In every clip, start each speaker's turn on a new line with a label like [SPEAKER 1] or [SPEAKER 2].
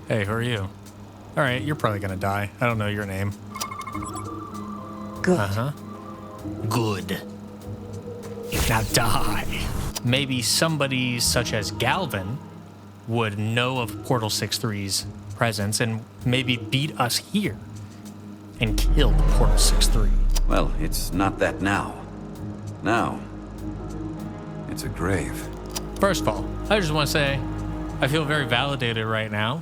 [SPEAKER 1] Hey, who are you? All right, you're probably gonna die. I don't know your name.
[SPEAKER 2] Good.
[SPEAKER 1] Uh-huh. Good. Now die. Maybe somebody such as Galvin would know of Portal 6-3's presence and maybe beat us here and kill the Portal 6-3.
[SPEAKER 3] Well, it's not that now. Now, it's a grave.
[SPEAKER 1] First of all, I just want to say I feel very validated right now.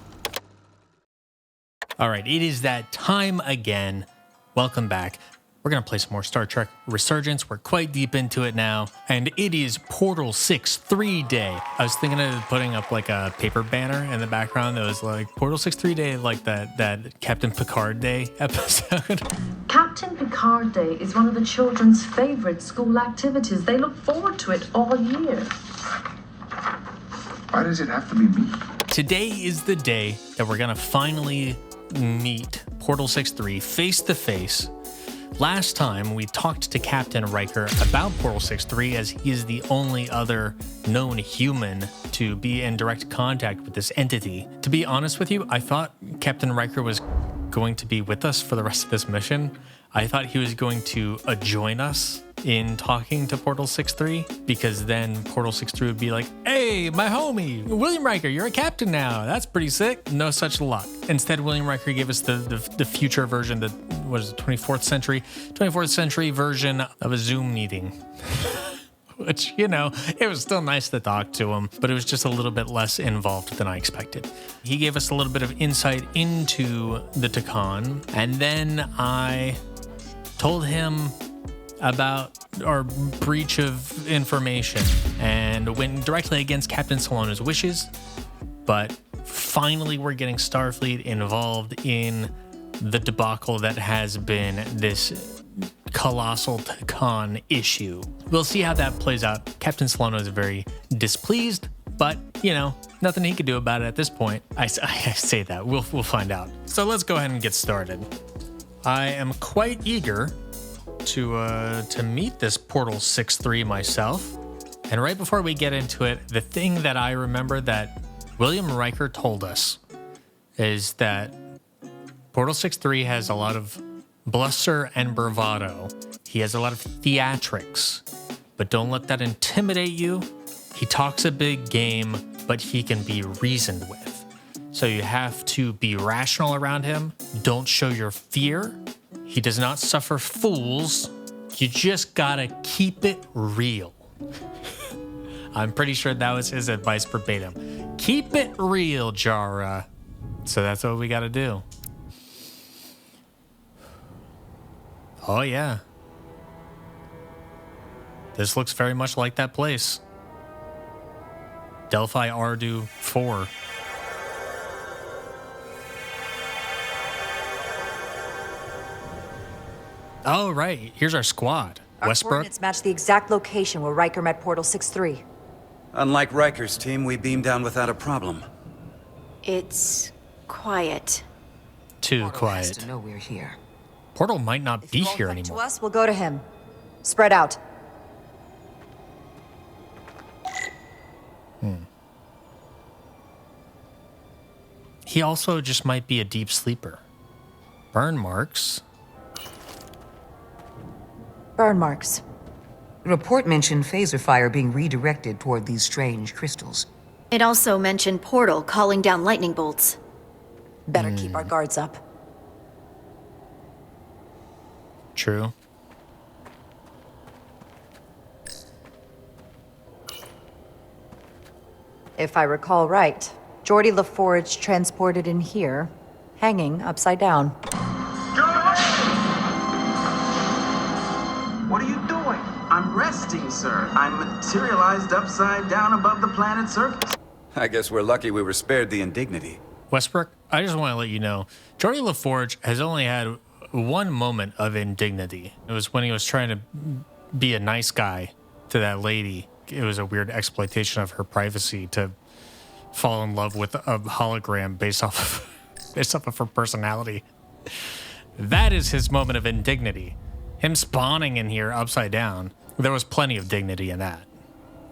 [SPEAKER 1] All right, it is that time again. Welcome back. We're going to play some more Star Trek Resurgence. We're quite deep into it now. And it is Portal 6-3 Day. I was thinking of putting up like a paper banner in the background that was like Portal 6-3 Day, like that Captain Picard Day episode.
[SPEAKER 4] Captain Picard Day is one of the children's favorite school activities. They look forward to it all year.
[SPEAKER 5] Why does it have to be me?
[SPEAKER 1] Today is the day that we're going to finally meet Portal 6-3 face to face. Last time, we talked to Captain Riker about Portal 6-3 as he is the only other known human to be in direct contact with this entity. To be honest with you, I thought Captain Riker was going to be with us for the rest of this mission. I thought he was going to join us in talking to Portal 6-3, because then Portal 6-3 would be like, hey, my homie, William Riker, you're a captain now. That's pretty sick. No such luck. Instead, William Riker gave us the future version, the 24th century version of a Zoom meeting. Which, you know, it was still nice to talk to him, but it was just a little bit less involved than I expected. He gave us a little bit of insight into the Takan, and then I told him about our breach of information and went directly against Captain Solano's wishes, but finally we're getting Starfleet involved in the debacle that has been this colossal Takan issue. We'll see how that plays out. Captain Solano is very displeased, but, you know, nothing he could do about it at this point. I say that. We'll find out. So let's go ahead and get started. I am quite eager to meet this Portal 6-3 myself. And right before we get into it, the thing that I remember that William Riker told us is that Portal 6-3 has a lot of bluster and bravado. He has a lot of theatrics, but don't let that intimidate you. He talks a big game, but he can be reasoned with. So you have to be rational around him. Don't show your fear. He does not suffer fools. You just gotta keep it real. I'm pretty sure that was his advice verbatim. Keep it real, Jara. So that's what we gotta do. Oh yeah. This looks very much like that place. Delphi Ardu 4. Oh, right. Here's our squad.
[SPEAKER 2] Our
[SPEAKER 1] Westbrook.
[SPEAKER 2] coordinates match the exact location where Riker met Portal 6-3.
[SPEAKER 3] Unlike Riker's team, we beamed down without a problem.
[SPEAKER 6] It's quiet.
[SPEAKER 1] Too
[SPEAKER 7] Portal has
[SPEAKER 1] quiet.
[SPEAKER 7] to know we're here.
[SPEAKER 1] Portal might not
[SPEAKER 2] If
[SPEAKER 1] be
[SPEAKER 2] you won't
[SPEAKER 1] here
[SPEAKER 2] come
[SPEAKER 1] anymore.
[SPEAKER 2] to us, we'll go to him. Spread out.
[SPEAKER 1] He also just might be a deep sleeper. Burn marks.
[SPEAKER 2] Burn marks.
[SPEAKER 7] The report mentioned phaser fire being redirected toward these strange crystals.
[SPEAKER 6] It also mentioned Portal calling down lightning bolts.
[SPEAKER 2] Better keep our guards up.
[SPEAKER 1] True.
[SPEAKER 2] If I recall right, Geordi LaForge transported in here, hanging upside down.
[SPEAKER 8] What are you doing? I'm resting, sir. I'm materialized upside down above the planet's surface.
[SPEAKER 3] I guess we're lucky we were spared the indignity.
[SPEAKER 1] Westbrook, I just want to let you know, Geordi LaForge has only had one moment of indignity. It was when he was trying to be a nice guy to that lady. It was a weird exploitation of her privacy to fall in love with a hologram based off of her personality. That is his moment of indignity. Him spawning in here upside down. There was plenty of dignity in that.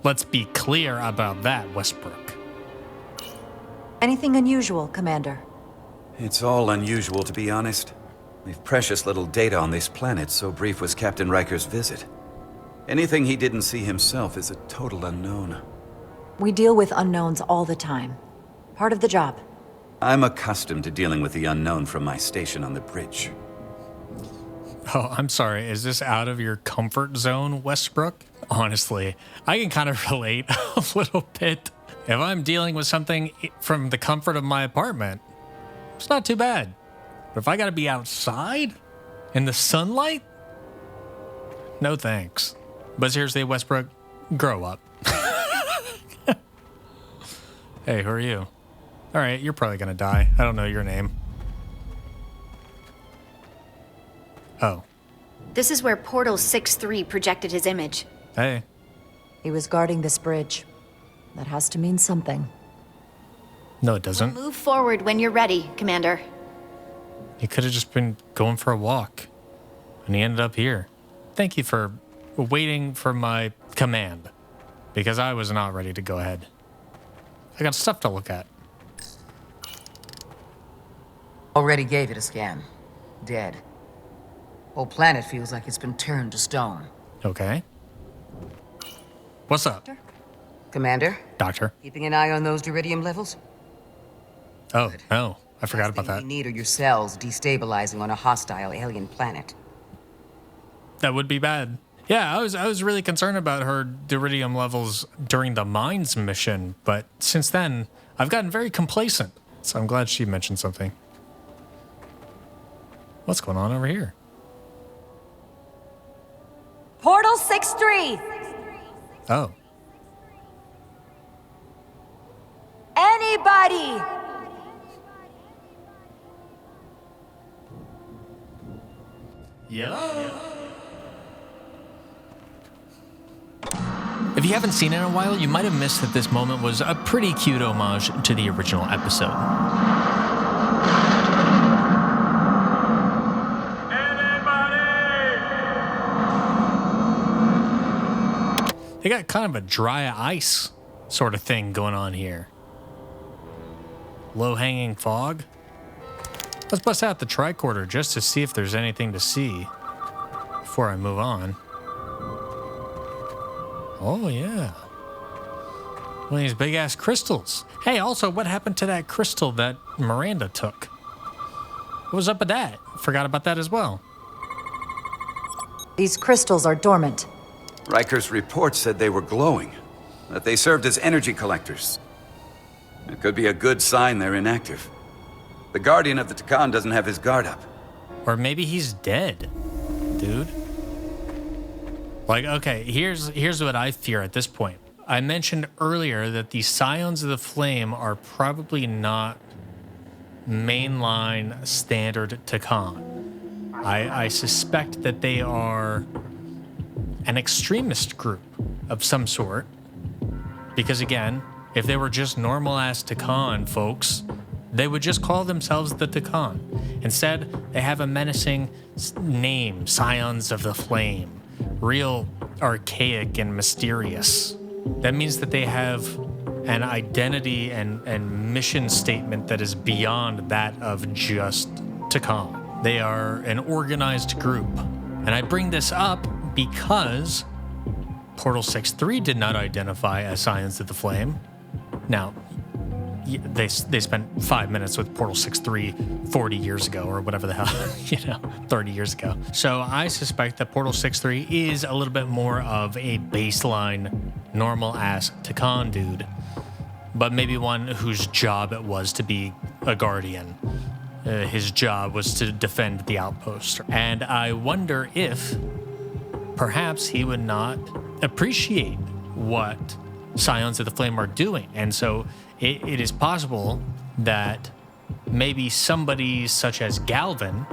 [SPEAKER 1] Let's be clear about that, Westbrook.
[SPEAKER 2] Anything unusual, Commander?
[SPEAKER 3] It's all unusual, to be honest. We've precious little data on this planet, so brief was Captain Riker's visit. Anything he didn't see himself is a total unknown.
[SPEAKER 2] We deal with unknowns all the time. Part of the job.
[SPEAKER 3] I'm accustomed to dealing with the unknown from my station on the bridge.
[SPEAKER 1] Oh, I'm sorry. Is this out of your comfort zone, Westbrook? Honestly, I can kind of relate a little bit. If I'm dealing with something from the comfort of my apartment, it's not too bad. But if I gotta be outside in the sunlight, no thanks. But seriously, Westbrook, grow up. Hey, who are you? All right, you're probably gonna die. I don't know your name. Oh.
[SPEAKER 6] This is where Portal 6-3 projected his image.
[SPEAKER 1] Hey.
[SPEAKER 2] He was guarding this bridge. That has to mean something.
[SPEAKER 1] No, it doesn't.
[SPEAKER 6] Move forward when you're ready, Commander.
[SPEAKER 1] He could have just been going for a walk. And he ended up here. Thank you for waiting for my command. Because I was not ready to go ahead. I got stuff to look at.
[SPEAKER 7] Already gave it a scan. Dead. Whole planet feels like it's been turned to stone.
[SPEAKER 1] Okay. What's up?
[SPEAKER 7] Commander?
[SPEAKER 1] Doctor.
[SPEAKER 7] Keeping an eye on those duridium levels?
[SPEAKER 1] Oh, no. I forgot about
[SPEAKER 7] Last
[SPEAKER 1] that.
[SPEAKER 7] thing we need are your cells destabilizing on a hostile alien planet.
[SPEAKER 1] That would be bad. Yeah, I was really concerned about her duridium levels during the Mines mission, but since then, I've gotten very complacent. So I'm glad she mentioned something. What's going on over here?
[SPEAKER 2] Portal 6-3!
[SPEAKER 1] Oh.
[SPEAKER 2] Anybody!
[SPEAKER 1] Yeah. If you haven't seen it in a while, you might have missed that this moment was a pretty cute homage to the original episode. They got kind of a dry ice sort of thing going on here. Low-hanging fog. Let's bust out the tricorder just to see if there's anything to see before I move on. Oh, yeah. One of these big-ass crystals. Hey, also, what happened to that crystal that Miranda took? What was up with that? Forgot about that as well.
[SPEAKER 2] These crystals are dormant.
[SPEAKER 3] Riker's report said they were glowing, that they served as energy collectors. It could be a good sign they're inactive. The Guardian of the Takan doesn't have his guard up.
[SPEAKER 1] Or maybe he's dead, dude. Like, okay, here's what I fear at this point. I mentioned earlier that the Scions of the Flame are probably not mainline standard Takan. I suspect that they are an extremist group of some sort. Because again, if they were just normal-ass Takan folks, they would just call themselves the Takan. Instead, they have a menacing name, Scions of the Flame. Real archaic and mysterious. That means that they have an identity and mission statement that is beyond that of just Takan. They are an organized group. And I bring this up because Portal 6-3 did not identify as Scions of the Flame. Now, they spent 5 minutes with Portal 6-3 40 years ago, or whatever the hell, 30 years ago. So I suspect that Portal 6-3 is a little bit more of a baseline, normal-ass Takan dude, but maybe one whose job it was to be a guardian. His job was to defend the outpost. And I wonder if perhaps he would not appreciate what Scions of the Flame are doing. And so it is possible that maybe somebody such as Galvin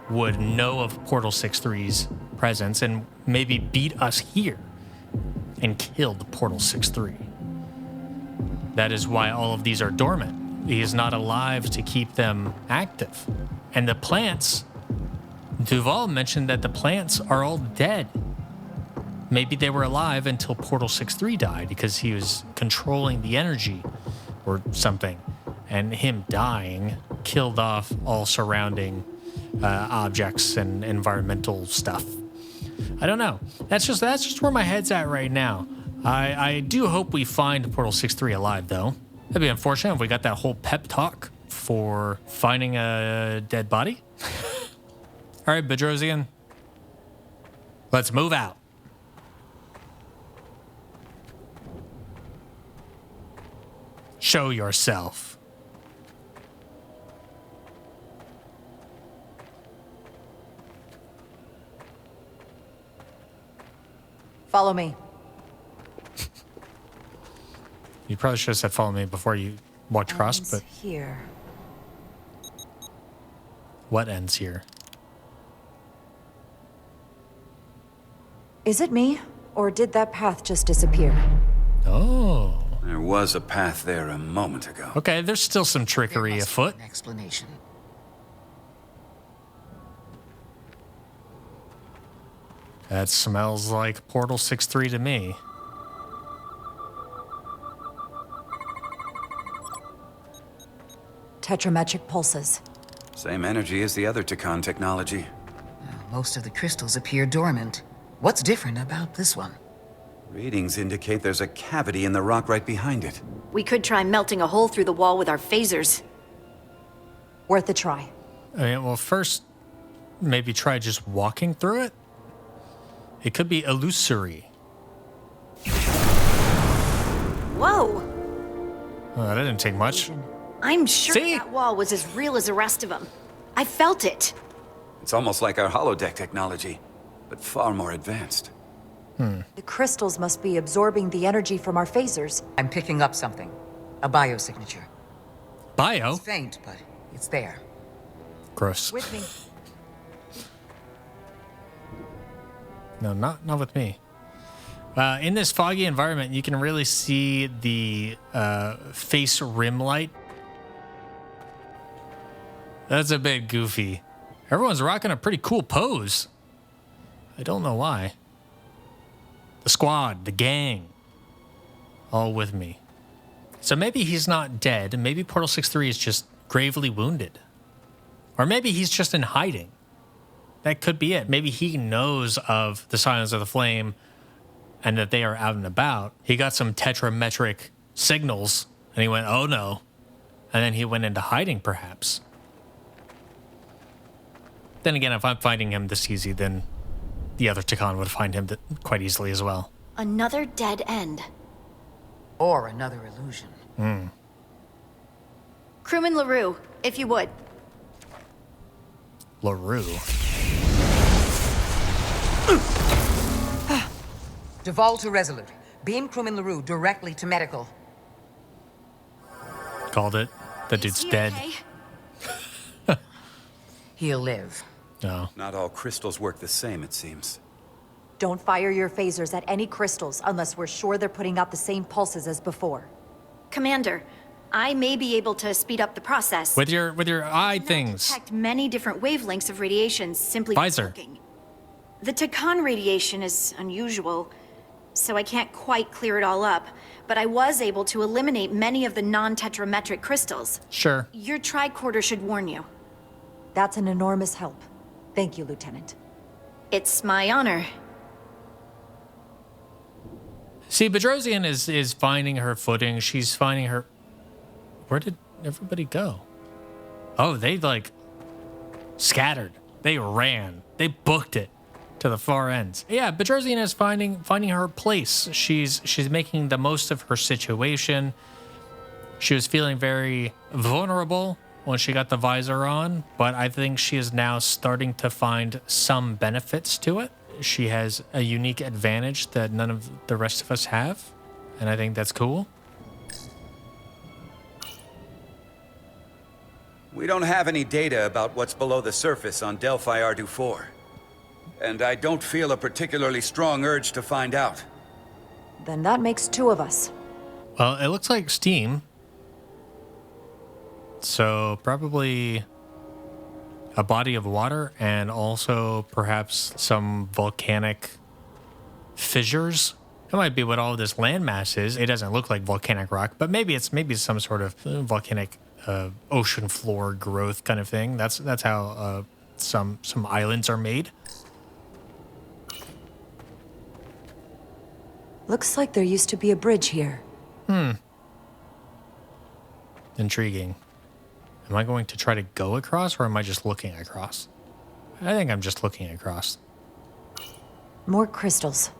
[SPEAKER 1] would know of Portal 6-3's presence and maybe beat us here and kill the Portal 6-3. That is why all of these are dormant. He is not alive to keep them active. And the plants, Duval mentioned that the plants are all dead. Maybe they were alive until Portal 6-3 died because he was controlling the energy or something. and him dying killed off all surrounding objects and environmental stuff. I don't know. That's just where my head's at right now. I do hope we find Portal 6-3 alive, though. That'd be unfortunate if we got that whole pep talk for finding a dead body. All right, Bedrosian. Let's move out. Show yourself.
[SPEAKER 2] Follow me.
[SPEAKER 1] You probably should have said follow me before you walked across,
[SPEAKER 2] Ends
[SPEAKER 1] but
[SPEAKER 2] here.
[SPEAKER 1] what ends here?
[SPEAKER 2] Is it me, or did that path just disappear?
[SPEAKER 1] Oh.
[SPEAKER 3] There was a path there a moment ago.
[SPEAKER 1] Okay, there's still some
[SPEAKER 7] There
[SPEAKER 1] trickery
[SPEAKER 7] must be
[SPEAKER 1] afoot.
[SPEAKER 7] an explanation.
[SPEAKER 1] That smells like Portal 6-3 to me.
[SPEAKER 2] Tetrametric pulses.
[SPEAKER 3] Same energy as the other Takan technology.
[SPEAKER 7] Most of the crystals appear dormant. What's different about this one?
[SPEAKER 3] Readings indicate there's a cavity in the rock right behind it.
[SPEAKER 6] We could try melting a hole through the wall with our phasers.
[SPEAKER 2] Worth a try.
[SPEAKER 1] I mean, well, first, maybe try just walking through it. It could be illusory.
[SPEAKER 6] Whoa!
[SPEAKER 1] Oh, that didn't take much.
[SPEAKER 6] I'm sure
[SPEAKER 1] See?
[SPEAKER 6] that wall was as real as the rest of them. I felt it.
[SPEAKER 3] It's almost like our holodeck technology, but far more advanced.
[SPEAKER 2] The crystals must be absorbing the energy from our phasers.
[SPEAKER 7] I'm picking up something. A biosignature.
[SPEAKER 1] Bio?
[SPEAKER 7] It's faint, but it's there.
[SPEAKER 1] Gross.
[SPEAKER 2] With me.
[SPEAKER 1] No, not with me. In this foggy environment, you can really see the face rim light. That's a bit goofy. Everyone's rocking a pretty cool pose. I don't know why. The squad, the gang, all with me. So maybe he's not dead. Maybe Portal 6-3 is just gravely wounded. Or maybe he's just in hiding. That could be it. Maybe he knows of the Silence of the Flame and that they are out and about. He got some tetrametric signals and he went, oh no. And then he went into hiding, perhaps. Then again, if I'm finding him this easy, then the other Takan would find him quite easily as well.
[SPEAKER 6] Another dead end.
[SPEAKER 7] Or another illusion.
[SPEAKER 6] Crewman LaRue, if you would.
[SPEAKER 1] LaRue.
[SPEAKER 7] Duval to Resolute. Beam crewman LaRue directly to medical.
[SPEAKER 1] Called it. That
[SPEAKER 6] Is
[SPEAKER 1] dude's
[SPEAKER 6] he
[SPEAKER 1] dead.
[SPEAKER 6] okay?
[SPEAKER 7] He'll live.
[SPEAKER 1] No.
[SPEAKER 3] Not all crystals work the same, it seems.
[SPEAKER 2] Don't fire your phasers at any crystals unless we're sure they're putting out the same pulses as before.
[SPEAKER 6] Commander, I may be able to speed up the process.
[SPEAKER 1] With your eye
[SPEAKER 6] Now
[SPEAKER 1] things.
[SPEAKER 6] detect many different wavelengths of radiation simply by
[SPEAKER 1] Visor.
[SPEAKER 6] looking. The Takan radiation is unusual, so I can't quite clear it all up, but I was able to eliminate many of the non-tetrametric crystals.
[SPEAKER 1] Sure.
[SPEAKER 6] Your tricorder should warn you.
[SPEAKER 2] That's an enormous help. Thank you, Lieutenant.
[SPEAKER 6] It's my honor.
[SPEAKER 1] See, Bedrosian is finding her footing. She's finding her... Where did everybody go? Oh, they, like, scattered. They ran. They booked it to the far ends. Yeah, Bedrosian is finding her place. She's making the most of her situation. She was feeling very vulnerable when she got the visor on, but I think she is now starting to find some benefits to it. She has a unique advantage that none of the rest of us have, and I think that's cool.
[SPEAKER 3] We don't have any data about what's below the surface on Delphi Ardu-4. And I don't feel a particularly strong urge to find out.
[SPEAKER 2] Then that makes two of us.
[SPEAKER 1] Well, it looks like steam. So probably a body of water and also perhaps some volcanic fissures. That might be what all this landmass is. It doesn't look like volcanic rock, but maybe it's some sort of volcanic ocean floor growth kind of thing. That's how some islands are made.
[SPEAKER 2] Looks like there used to be a bridge here.
[SPEAKER 1] Intriguing. Am I going to try to go across, or am I just looking across? I think I'm just looking across.
[SPEAKER 2] More crystals.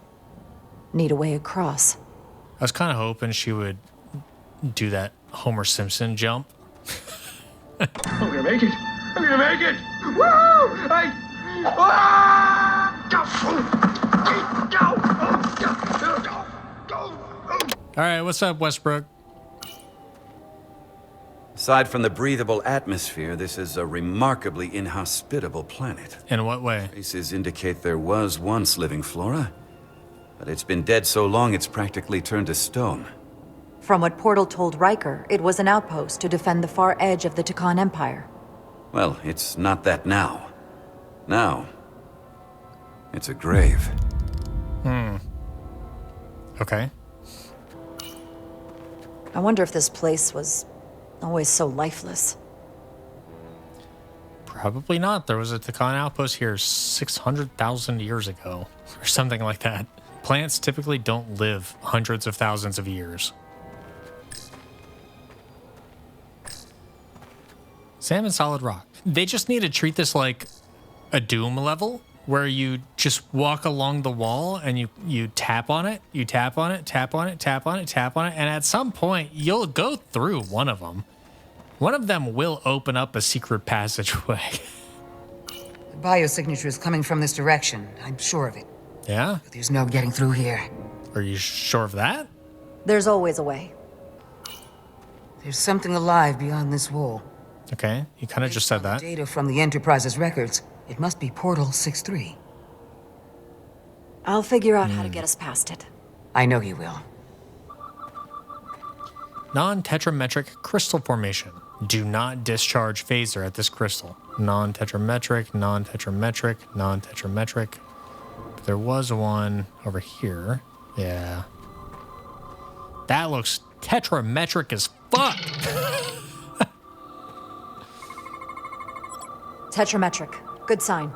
[SPEAKER 2] Need a way across.
[SPEAKER 1] I was kind of hoping she would do that Homer Simpson jump.
[SPEAKER 8] I'm gonna make it! I'm gonna make it! Woo!
[SPEAKER 1] All right, what's up, Westbrook?
[SPEAKER 3] Aside from the breathable atmosphere, this is a remarkably inhospitable planet.
[SPEAKER 1] In what way?
[SPEAKER 3] Traces indicate there was once living flora, but it's been dead so long it's practically turned to stone.
[SPEAKER 2] From what Portal told Riker, it was an outpost to defend the far edge of the Takan Empire.
[SPEAKER 3] Well, it's not that now. Now, it's a grave.
[SPEAKER 1] Okay.
[SPEAKER 2] I wonder if this place was always so lifeless.
[SPEAKER 1] Probably not. There was a Takan outpost here 600,000 years ago, or something like that. Plants typically don't live hundreds of thousands of years. Sand and solid rock. They just need to treat this like a Doom level, where you just walk along the wall and you tap on it, you tap on it, tap on it, tap on it, tap on it, and at some point you'll go through one of them. One of them will open up a secret passageway.
[SPEAKER 7] The biosignature is coming from this direction. I'm sure of it.
[SPEAKER 1] Yeah?
[SPEAKER 7] But there's no getting through here.
[SPEAKER 1] Are you sure of that?
[SPEAKER 2] There's always a way.
[SPEAKER 7] There's something alive beyond this wall.
[SPEAKER 1] Okay, you kind of just said that.
[SPEAKER 7] Data from the Enterprise's records. It must be Portal 6-3.
[SPEAKER 2] I'll figure out how to get us past it.
[SPEAKER 7] I know you will.
[SPEAKER 1] Non-tetrametric crystal formation. Do not discharge phaser at this crystal. Non-tetrametric, non-tetrametric, non-tetrametric. There was one over here. Yeah. That looks tetrametric as fuck.
[SPEAKER 2] Tetrametric. Good sign.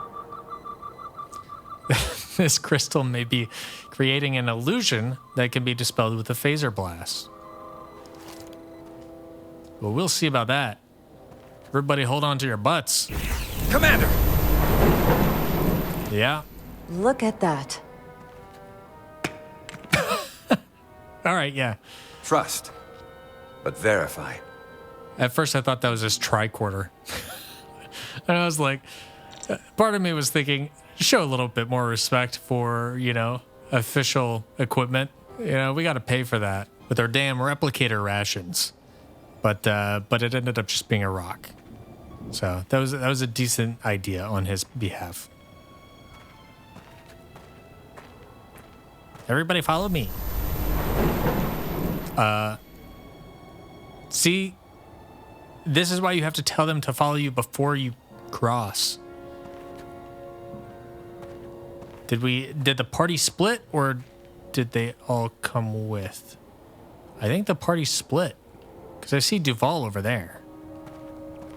[SPEAKER 1] This crystal may be creating an illusion that can be dispelled with a phaser blast. Well, we'll see about that. Everybody hold on to your butts.
[SPEAKER 3] Commander!
[SPEAKER 1] Yeah.
[SPEAKER 2] Look at that.
[SPEAKER 1] All right, yeah.
[SPEAKER 3] Trust, but verify.
[SPEAKER 1] At first I thought that was his tricorder. And I was like, part of me was thinking, show a little bit more respect for, official equipment. We got to pay for that with our damn replicator rations. But it ended up just being a rock. So that was a decent idea on his behalf. Everybody follow me. See, this is why you have to tell them to follow you before you cross. Did the party split, or did they all come with? I think the party split, because I see Duval over there.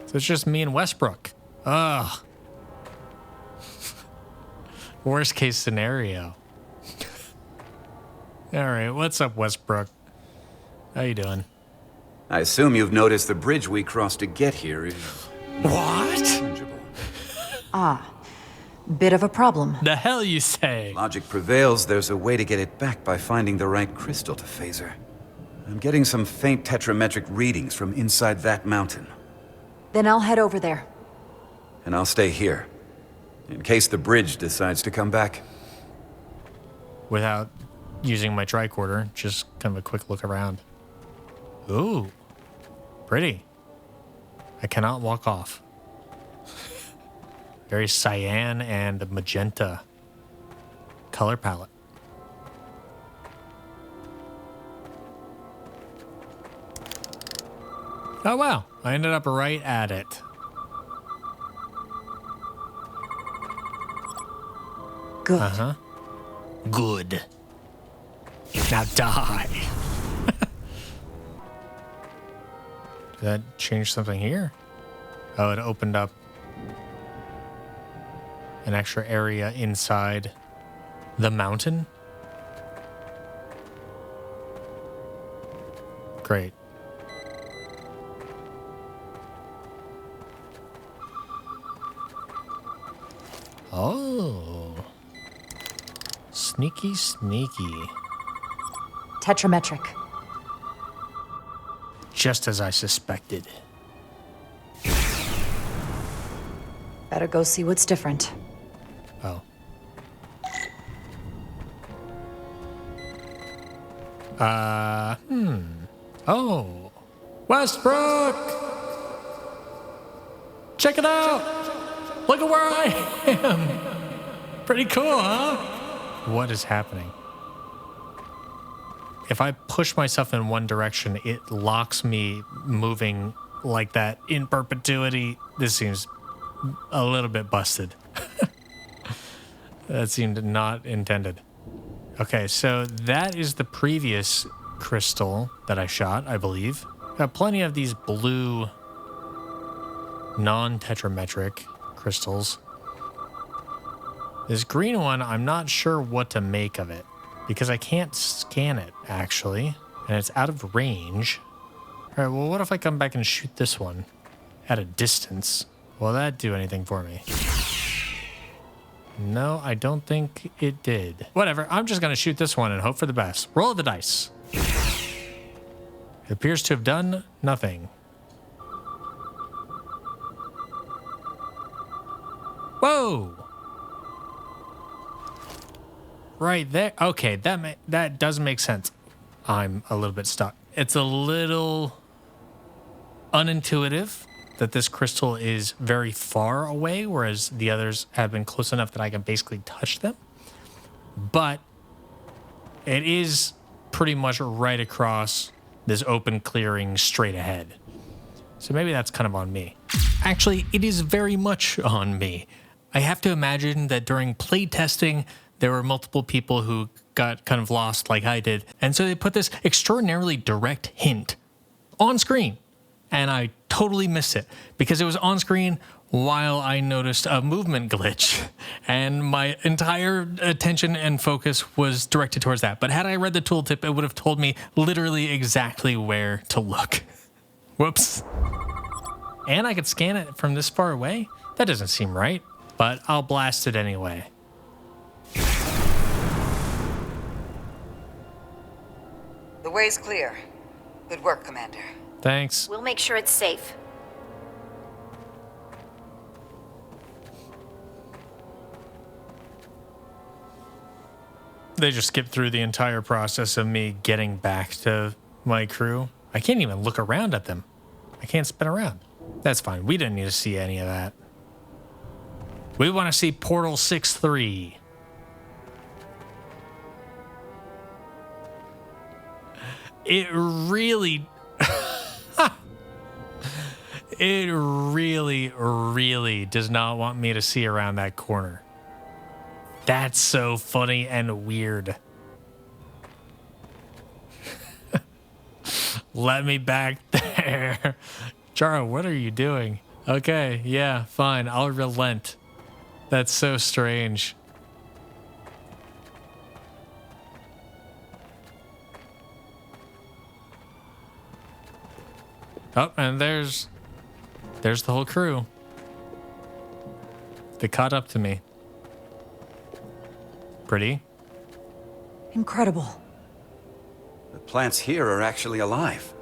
[SPEAKER 1] So it's just me and Westbrook. Ugh. Worst case scenario. All right, what's up, Westbrook? How you doing?
[SPEAKER 3] I assume you've noticed the bridge we crossed to get here is...
[SPEAKER 1] What?
[SPEAKER 2] Ah. Bit of a problem.
[SPEAKER 1] The hell you say?
[SPEAKER 3] Logic prevails, there's a way to get it back by finding the right crystal to phaser. I'm getting some faint tetrametric readings from inside that mountain.
[SPEAKER 2] Then I'll head over there.
[SPEAKER 3] And I'll stay here, in case the bridge decides to come back.
[SPEAKER 1] Without using my tricorder, just kind of a quick look around. Ooh, pretty. I cannot walk off. Very cyan and magenta color palette. Oh wow, I ended up right at it.
[SPEAKER 2] Good.
[SPEAKER 1] Uh-huh. Good. Now die. that change something here? Oh, it opened up an extra area inside the mountain? Great. Oh. Sneaky, sneaky.
[SPEAKER 2] Tetrametric.
[SPEAKER 1] Just as I suspected.
[SPEAKER 2] Better go see what's different.
[SPEAKER 1] Oh. Oh. Westbrook! Check it out! Look at where I am! Pretty cool, huh? What is happening? If I push myself in one direction, it locks me moving like that in perpetuity. This seems a little bit busted. That seemed not intended. Okay, so that is the previous crystal that I shot, I believe. Got plenty of these blue non-tetrametric crystals. This green one, I'm not sure what to make of it because I can't scan it, actually, and it's out of range. All right, well, what if I come back and shoot this one at a distance? Will that do anything for me? No, I don't think it did. Whatever, I'm just gonna shoot this one and hope for the best. Roll the dice. It appears to have done nothing. Whoa! Right there. Okay, that does make sense. I'm a little bit stuck. It's a little unintuitive that this crystal is very far away, whereas the others have been close enough that I can basically touch them. But it is pretty much right across this open clearing straight ahead. So maybe that's kind of on me. Actually, it is very much on me. I have to imagine that during playtesting, there were multiple people who got kind of lost like I did. And so they put this extraordinarily direct hint on screen. And I totally missed it because it was on screen while I noticed a movement glitch. And my entire attention and focus was directed towards that. But had I read the tooltip, it would have told me literally exactly where to look. Whoops. And I could scan it from this far away? That doesn't seem right. But I'll blast it anyway.
[SPEAKER 7] The way's clear. Good work, Commander.
[SPEAKER 1] Thanks.
[SPEAKER 6] We'll make sure it's safe.
[SPEAKER 1] They just skipped through the entire process of me getting back to my crew. I can't even look around at them. I can't spin around. That's fine. We didn't need to see any of that. We want to see Portal 6-3. It really... It really, really does not want me to see around that corner. That's so funny and weird. Let me back there. Charo, what are you doing? Okay, yeah, fine. I'll relent. That's so strange. Oh, and there's the whole crew. They caught up to me. Pretty.
[SPEAKER 2] Incredible.
[SPEAKER 3] The plants here are actually alive.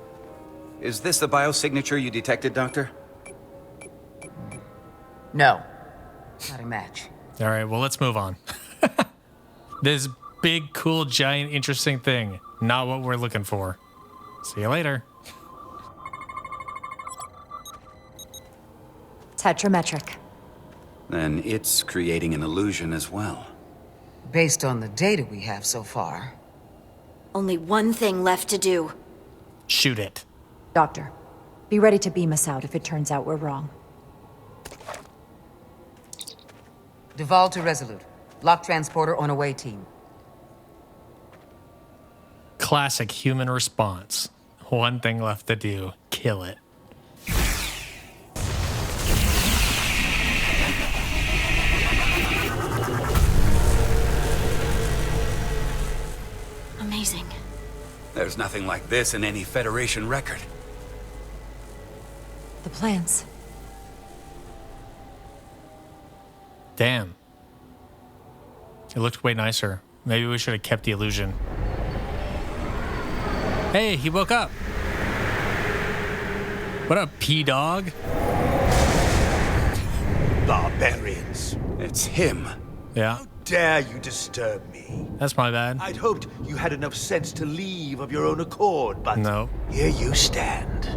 [SPEAKER 3] Is this the biosignature you detected, Doctor?
[SPEAKER 7] No. Not a match.
[SPEAKER 1] All right, well, let's move on. This big, cool, giant, interesting thing. Not what we're looking for. See you later.
[SPEAKER 2] Tetrametric.
[SPEAKER 3] Then it's creating an illusion as well.
[SPEAKER 7] Based on the data we have so far.
[SPEAKER 6] Only one thing left to do.
[SPEAKER 1] Shoot it.
[SPEAKER 2] Doctor, be ready to beam us out if it turns out we're wrong.
[SPEAKER 7] Duval to Resolute. Lock transporter on away team.
[SPEAKER 1] Classic human response. One thing left to do. Kill it.
[SPEAKER 3] There's nothing like this in any Federation record.
[SPEAKER 2] The plants.
[SPEAKER 1] Damn. It looked way nicer. Maybe we should have kept the illusion. Hey, he woke up. What up, P-Dog?
[SPEAKER 5] Barbarians.
[SPEAKER 3] It's him.
[SPEAKER 1] Yeah,
[SPEAKER 5] How dare you disturb me?
[SPEAKER 1] that's my bad.
[SPEAKER 5] I'd hoped you had enough sense to leave of your own accord, but
[SPEAKER 1] No.
[SPEAKER 5] here you stand.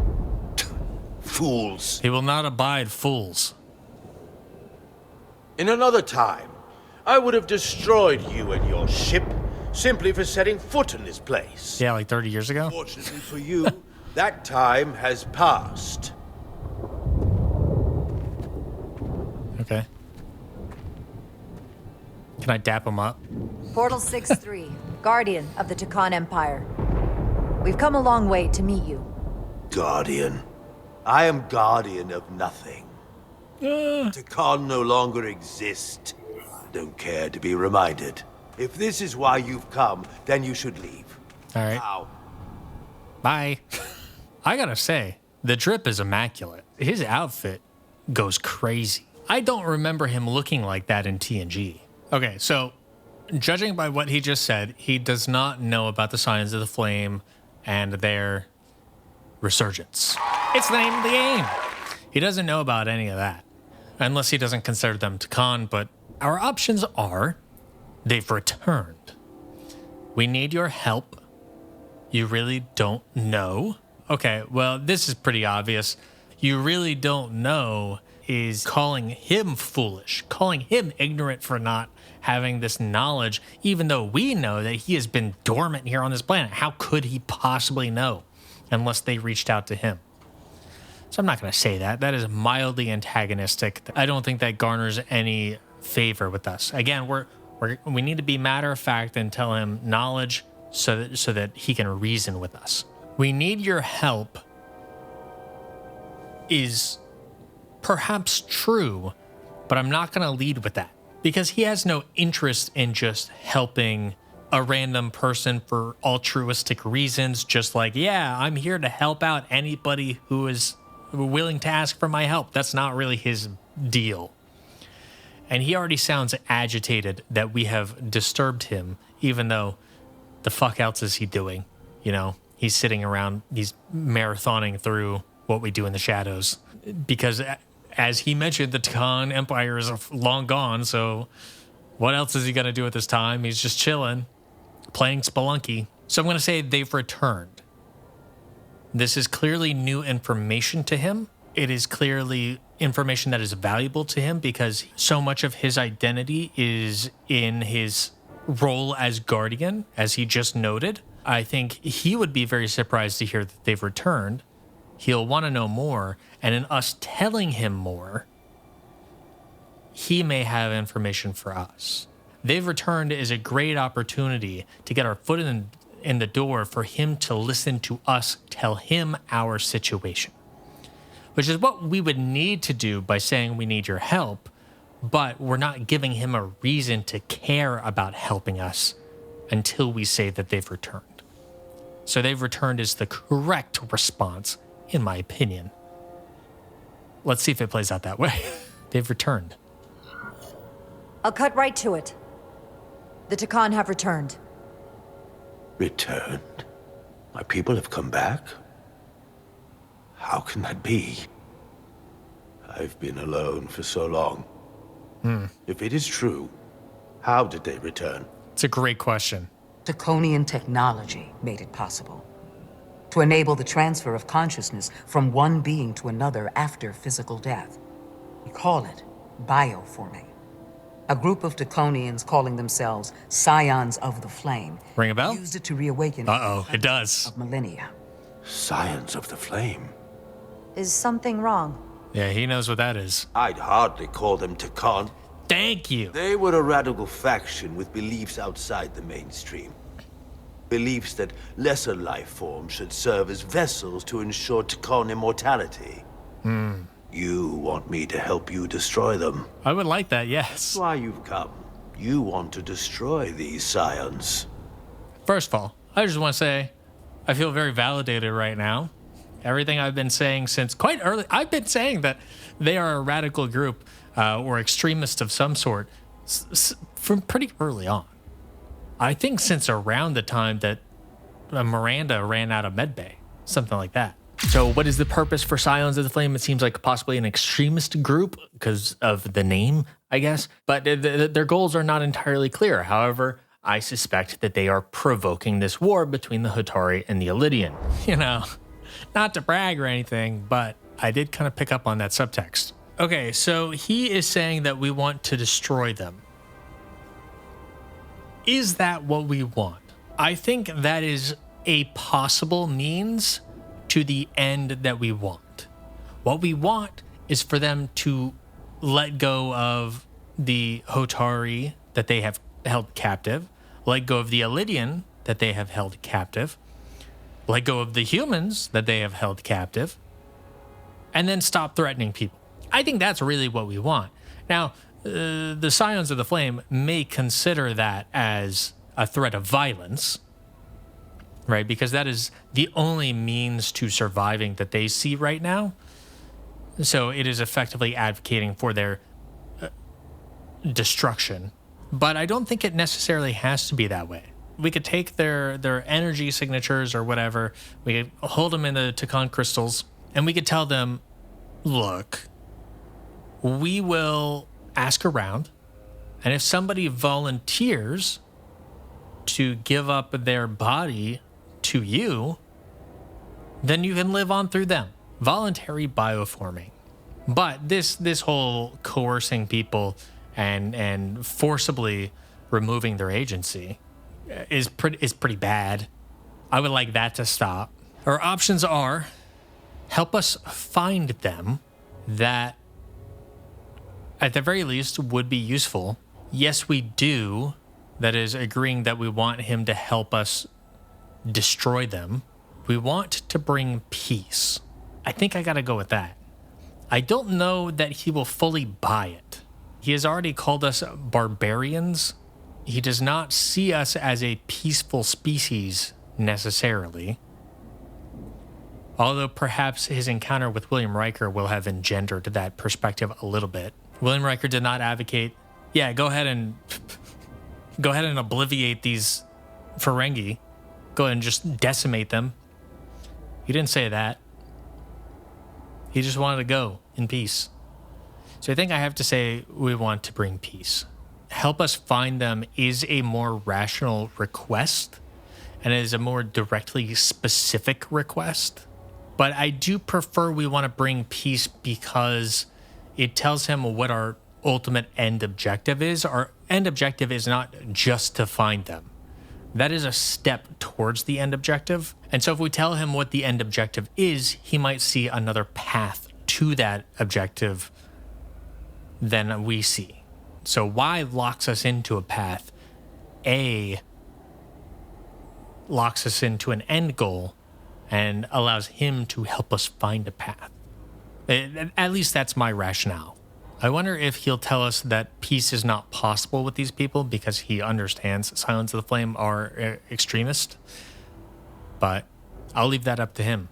[SPEAKER 5] Fools.
[SPEAKER 1] He will not abide fools.
[SPEAKER 5] In another time, I would have destroyed you and your ship simply for setting foot in this place.
[SPEAKER 1] Yeah, like 30 years ago.
[SPEAKER 5] Fortunately for you, that time has passed.
[SPEAKER 1] Okay. Can I dap him up?
[SPEAKER 2] Portal 6-3, Guardian of the Takan Empire. We've come a long way to meet you.
[SPEAKER 5] Guardian. I am guardian of nothing. Takan no longer exist. Don't care to be reminded. If this is why you've come, then you should leave.
[SPEAKER 1] All right.
[SPEAKER 5] Now.
[SPEAKER 1] Bye. I gotta say, the drip is immaculate. His outfit goes crazy. I don't remember him looking like that in TNG. Okay, so judging by what he just said, he does not know about the Signs of the Flame and their resurgence. It's the name of the game. He doesn't know about any of that, unless he doesn't consider them Takan, but our options are they've returned. We need your help. You really don't know? Okay, well, this is pretty obvious. You really don't know is calling him foolish, calling him ignorant for not having this knowledge, even though we know that he has been dormant here on this planet. How could he possibly know unless they reached out to him? So I'm not going to say that. That is mildly antagonistic. I don't think that garners any favor with us. Again, we need to be matter of fact and tell him knowledge so that he can reason with us. We need your help is perhaps true, but I'm not going to lead with that because he has no interest in just helping a random person for altruistic reasons. Just like, yeah, I'm here to help out anybody who is willing to ask for my help. That's not really his deal. And he already sounds agitated that we have disturbed him, even though the fuck else is he doing? You know, he's sitting around, he's marathoning through what we do in the shadows. Because as he mentioned, the Takan Empire is long gone, so what else is he going to do at this time? He's just chilling, playing Spelunky. So I'm going to say they've returned. This is clearly new information to him. It is clearly information that is valuable to him because so much of his identity is in his role as Guardian, as he just noted. I think he would be very surprised to hear that they've returned. He'll want to know more, and in us telling him more, he may have information for us. They've returned is a great opportunity to get our foot in the door for him to listen to us tell him our situation, which is what we would need to do by saying we need your help, but we're not giving him a reason to care about helping us until we say that they've returned. So they've returned is the correct response, in my opinion. Let's see if it plays out that way. They've returned.
[SPEAKER 2] I'll cut right to it. The Takan have returned.
[SPEAKER 5] Returned? My people have come back? How can that be? I've been alone for so long. If it is true, how did they return?
[SPEAKER 1] It's a great question.
[SPEAKER 7] Draconian technology made it possible to enable the transfer of consciousness from one being to another after physical death. We call it bioforming. A group of Draconians calling themselves Scions of the Flame
[SPEAKER 1] Ring a bell?
[SPEAKER 7] used it to reawaken
[SPEAKER 1] Uh-oh, it does.
[SPEAKER 7] of millennia.
[SPEAKER 5] Scions of the Flame?
[SPEAKER 2] Is something wrong?
[SPEAKER 1] Yeah, he knows what that is.
[SPEAKER 5] I'd hardly call them Takan.
[SPEAKER 1] Thank you.
[SPEAKER 5] They were a radical faction with beliefs outside the mainstream. Beliefs that lesser life forms should serve as vessels to ensure Takan immortality. You want me to help you destroy them.
[SPEAKER 1] I would like that, yes.
[SPEAKER 5] That's why you've come. You want to destroy these Scions.
[SPEAKER 1] First of all, I just want to say, I feel very validated right now. Everything I've been saying since quite early, I've been saying that they are a radical group or extremist of some sort from pretty early on. I think since around the time that Miranda ran out of medbay, something like that. So what is the purpose for Scions of the Flame? It seems like possibly an extremist group because of the name, I guess. But their goals are not entirely clear. However, I suspect that they are provoking this war between the Hotari and the Illidian. You know, not to brag or anything, but I did kind of pick up on that subtext. Okay, so he is saying that we want to destroy them. Is that what we want? I think that is a possible means to the end that we want. What we want is for them to let go of the Hotari that they have held captive, let go of the Illidian that they have held captive, let go of the humans that they have held captive, and then stop threatening people. I think that's really what we want. Now, the Scions of the Flame may consider that as a threat of violence, right? Because that is the only means to surviving that they see right now. So it is effectively advocating for their destruction. But I don't think it necessarily has to be that way. We could take their energy signatures or whatever, we could hold them in the Takan crystals, and we could tell them, look, we will ask around, and if somebody volunteers to give up their body to you, then you can live on through them. Voluntary bioforming. But this whole coercing people and forcibly removing their agency is pretty bad. I would like that to stop. Our options are help us find them that at the very least would be useful. Yes, we do. That is agreeing that we want him to help us destroy them. We want to bring peace. I think I gotta go with that. I don't know that he will fully buy it. He has already called us barbarians. He does not see us as a peaceful species necessarily. Although perhaps his encounter with William Riker will have engendered that perspective a little bit. William Riker did not advocate, yeah, go ahead and obliviate these Ferengi. Go ahead and just decimate them. He didn't say that. He just wanted to go in peace. So I think I have to say we want to bring peace. Help us find them is a more rational request, and it is a more directly specific request. But I do prefer we want to bring peace because it tells him what our ultimate end objective is. Our end objective is not just to find them. That is a step towards the end objective. And so if we tell him what the end objective is, he might see another path to that objective than we see. So Y locks us into a path. A locks us into an end goal and allows him to help us find a path. At least that's my rationale. I wonder if he'll tell us that peace is not possible with these people because he understands Scions of the Flame are extremist. But I'll leave that up to him.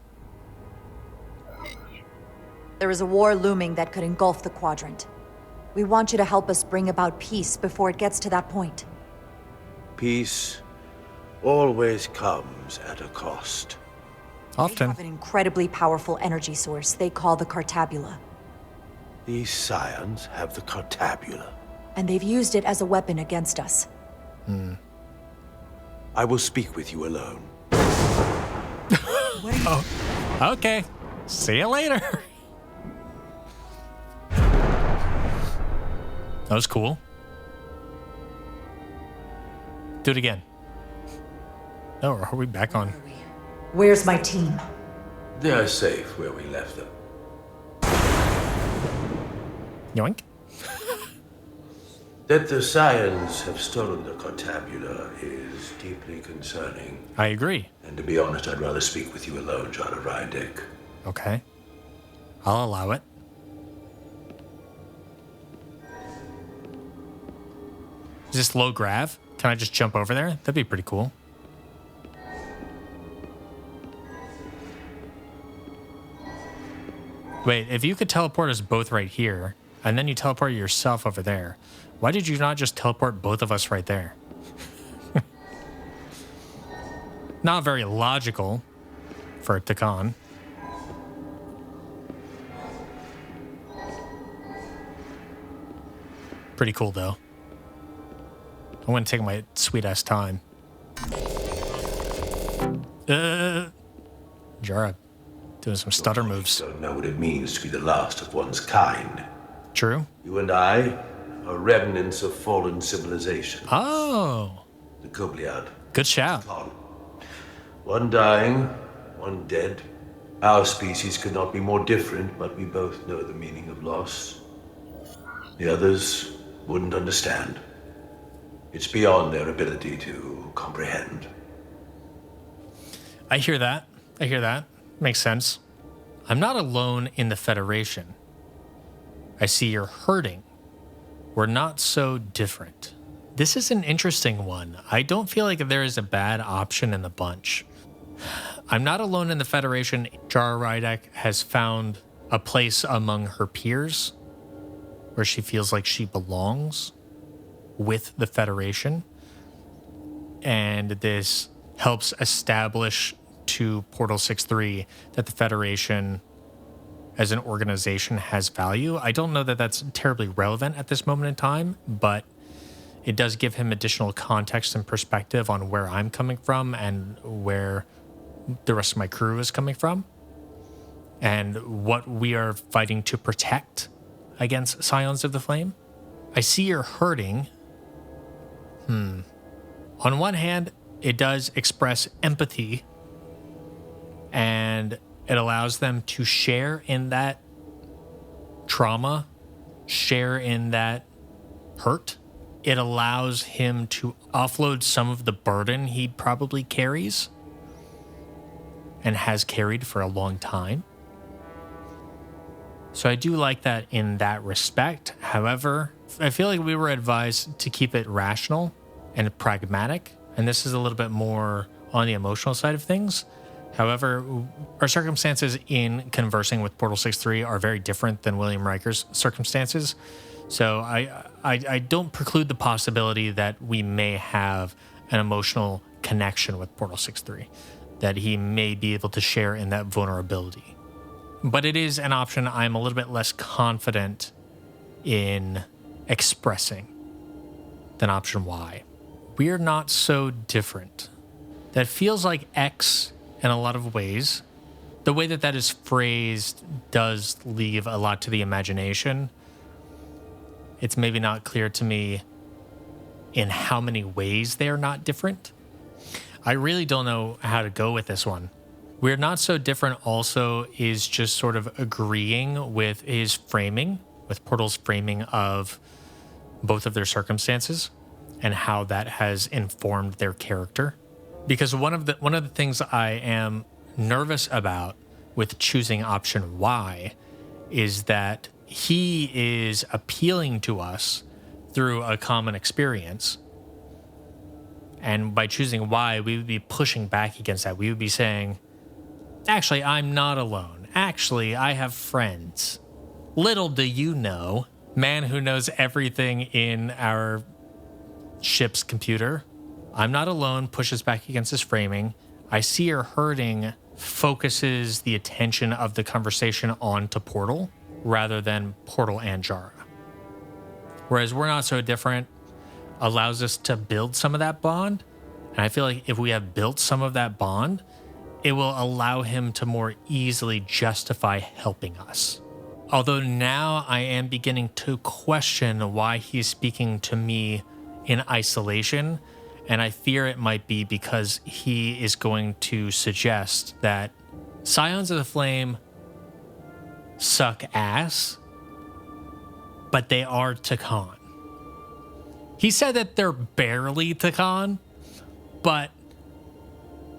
[SPEAKER 2] There is a war looming that could engulf the quadrant. We want you to help us bring about peace before it gets to that point.
[SPEAKER 5] Peace always comes at a cost.
[SPEAKER 2] They
[SPEAKER 1] Often.
[SPEAKER 2] have an incredibly powerful energy source they call the Cartabula.
[SPEAKER 5] These Scions have the Cartabula.
[SPEAKER 2] And they've used it as a weapon against us.
[SPEAKER 5] I will speak with you alone.
[SPEAKER 1] Oh, okay. See you later. That was cool. Do it again. Oh, are we back on?
[SPEAKER 2] Where's my team?
[SPEAKER 5] They are safe where we left them.
[SPEAKER 1] Yoink.
[SPEAKER 5] That the Scions have stolen the Cartabula is deeply concerning.
[SPEAKER 1] I agree.
[SPEAKER 5] And to be honest, I'd rather speak with you alone, John of Reindeck.
[SPEAKER 1] Okay. I'll allow it. Is this low grav? Can I just jump over there? That'd be pretty cool. Wait, if you could teleport us both right here, and then you teleport yourself over there, why did you not just teleport both of us right there? Not very logical for Takan. Pretty cool, though. I want to take my sweet-ass time. Jara doing some stutter moves.
[SPEAKER 5] Don't know what it means to be the last of one's kind.
[SPEAKER 1] True.
[SPEAKER 5] You and I are remnants of fallen civilization.
[SPEAKER 1] Oh.
[SPEAKER 5] The Kubliad.
[SPEAKER 1] Good shout.
[SPEAKER 5] One dying, one dead. Our species could not be more different, but we both know the meaning of loss. The others wouldn't understand. It's beyond their ability to comprehend.
[SPEAKER 1] I hear that. I hear that. Makes sense. I'm not alone in the Federation. I see you're hurting. We're not so different. This is an interesting one. I don't feel like there is a bad option in the bunch. I'm not alone in the Federation. Jara Rydek has found a place among her peers where she feels like she belongs with the Federation. And this helps establish to Portal 6-3 that the Federation as an organization has value. I don't know that that's terribly relevant at this moment in time, but it does give him additional context and perspective on where I'm coming from and where the rest of my crew is coming from and what we are fighting to protect against Scions of the Flame. I see you're hurting. On one hand, it does express empathy and it allows them to share in that trauma, share in that hurt. It allows him to offload some of the burden he probably carries and has carried for a long time. So I do like that in that respect. However, I feel like we were advised to keep it rational and pragmatic, and this is a little bit more on the emotional side of things. However, our circumstances in conversing with Portal 6-3 are very different than William Riker's circumstances. So I don't preclude the possibility that we may have an emotional connection with Portal 6-3, that he may be able to share in that vulnerability. But it is an option I'm a little bit less confident in expressing than option Y. We're not so different. That feels like X in a lot of ways. The way that that is phrased does leave a lot to the imagination. It's maybe not clear to me in how many ways they are not different. I really don't know how to go with this one. We're not so different also is just sort of agreeing with his framing, with Portal's framing of both of their circumstances and how that has informed their character. Because one of the things I am nervous about with choosing option Y is that he is appealing to us through a common experience. And by choosing Y, we would be pushing back against that. We would be saying, actually, I'm not alone. Actually, I have friends. Little do you know, man who knows everything in our ship's computer. I'm not alone pushes back against his framing. I see her hurting focuses the attention of the conversation onto Portal rather than Portal and Jara. Whereas we're not so different allows us to build some of that bond. And I feel like if we have built some of that bond, it will allow him to more easily justify helping us. Although now I am beginning to question why he's speaking to me in isolation. And I fear it might be because he is going to suggest that Scions of the Flame suck ass, but they are Takan. He said that they're barely Takan, but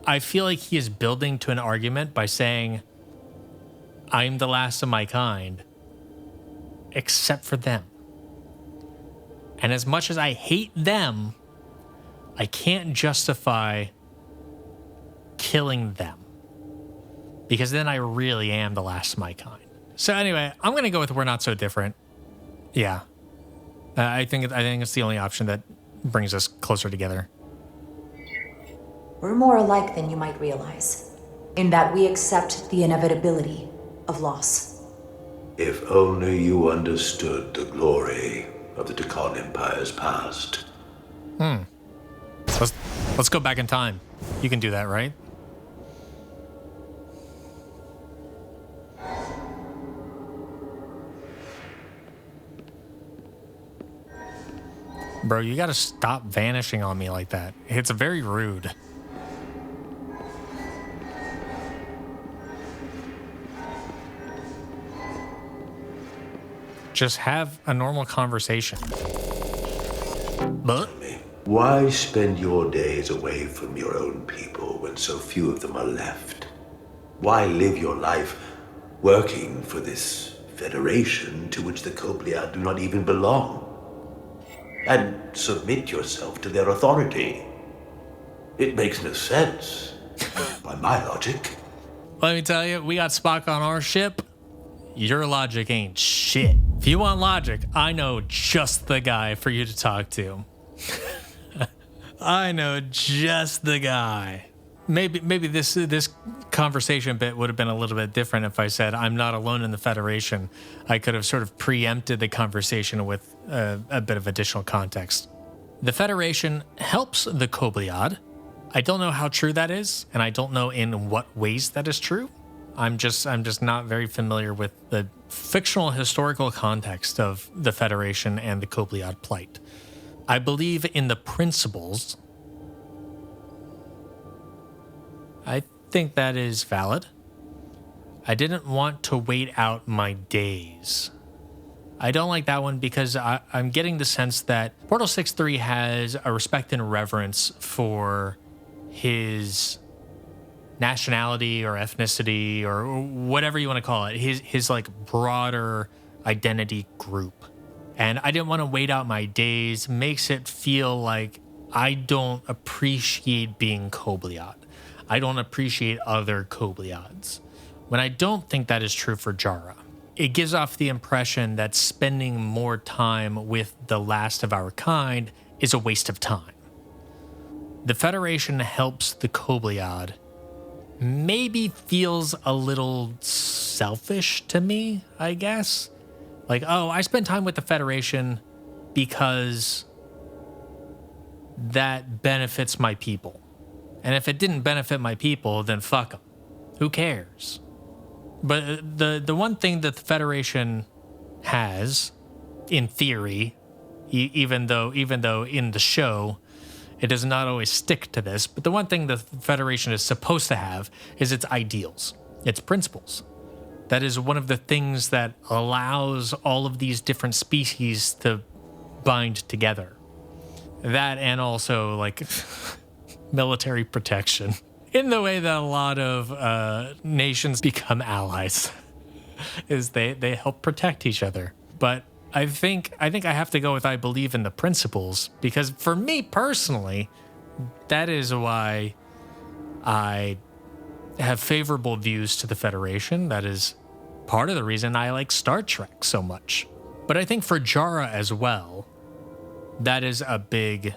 [SPEAKER 1] I feel like he is building to an argument by saying, I'm the last of my kind, except for them. And as much as I hate them, I can't justify killing them because then I really am the last of my kind. So anyway, I'm gonna go with we're not so different. Yeah, I think it's the only option that brings us closer together.
[SPEAKER 2] We're more alike than you might realize, in that we accept the inevitability of loss.
[SPEAKER 5] If only you understood the glory of the Tekon Empire's past.
[SPEAKER 1] Let's go back in time. You can do that, right? Bro, you gotta stop vanishing on me like that. It's very rude. Just have a normal conversation. But
[SPEAKER 5] Why spend your days away from your own people when so few of them are left? Why live your life working for this federation to which the Cobliad do not even belong? And submit yourself to their authority. It makes no sense, by my logic.
[SPEAKER 1] let me tell you, we got Spock on our ship. Your logic ain't shit. If you want logic, I know just the guy for you to talk to. I know just the guy. Maybe this conversation bit would have been a little bit different if I said I'm not alone in the Federation. I could have sort of preempted the conversation with a bit of additional context. The Federation helps the Cobliad. I don't know how true that is, and I don't know in what ways that is true. I'm just not very familiar with the fictional historical context of the Federation and the Cobliad plight. I believe in the principles. I think that is valid. I didn't want to wait out my days. I don't like that one because I'm getting the sense that Portal 6-3 has a respect and reverence for his nationality or ethnicity or whatever you want to call it, his like broader identity group. And I didn't want to wait out my days. Makes it feel like I don't appreciate being Cobliad. I don't appreciate other Cobliads. When I don't think that is true for Jara. It gives off the impression that spending more time with the last of our kind is a waste of time. The Federation helps the Cobliad maybe feels a little selfish to me, I guess. Like, oh, I spend time with the Federation because that benefits my people. And if it didn't benefit my people, then fuck them. Who cares? But the one thing that the Federation has, in theory, even though in the show it does not always stick to this, but the one thing the Federation is supposed to have is its ideals, its principles. That is one of the things that allows all of these different species to bind together. That and also, like, military protection. In the way that a lot of nations become allies, is they help protect each other. But I think I have to go with I believe in the principles, because for me personally, that is why I have favorable views to the Federation. That is part of the reason I like Star Trek so much. But I think for Jara as well, that is a big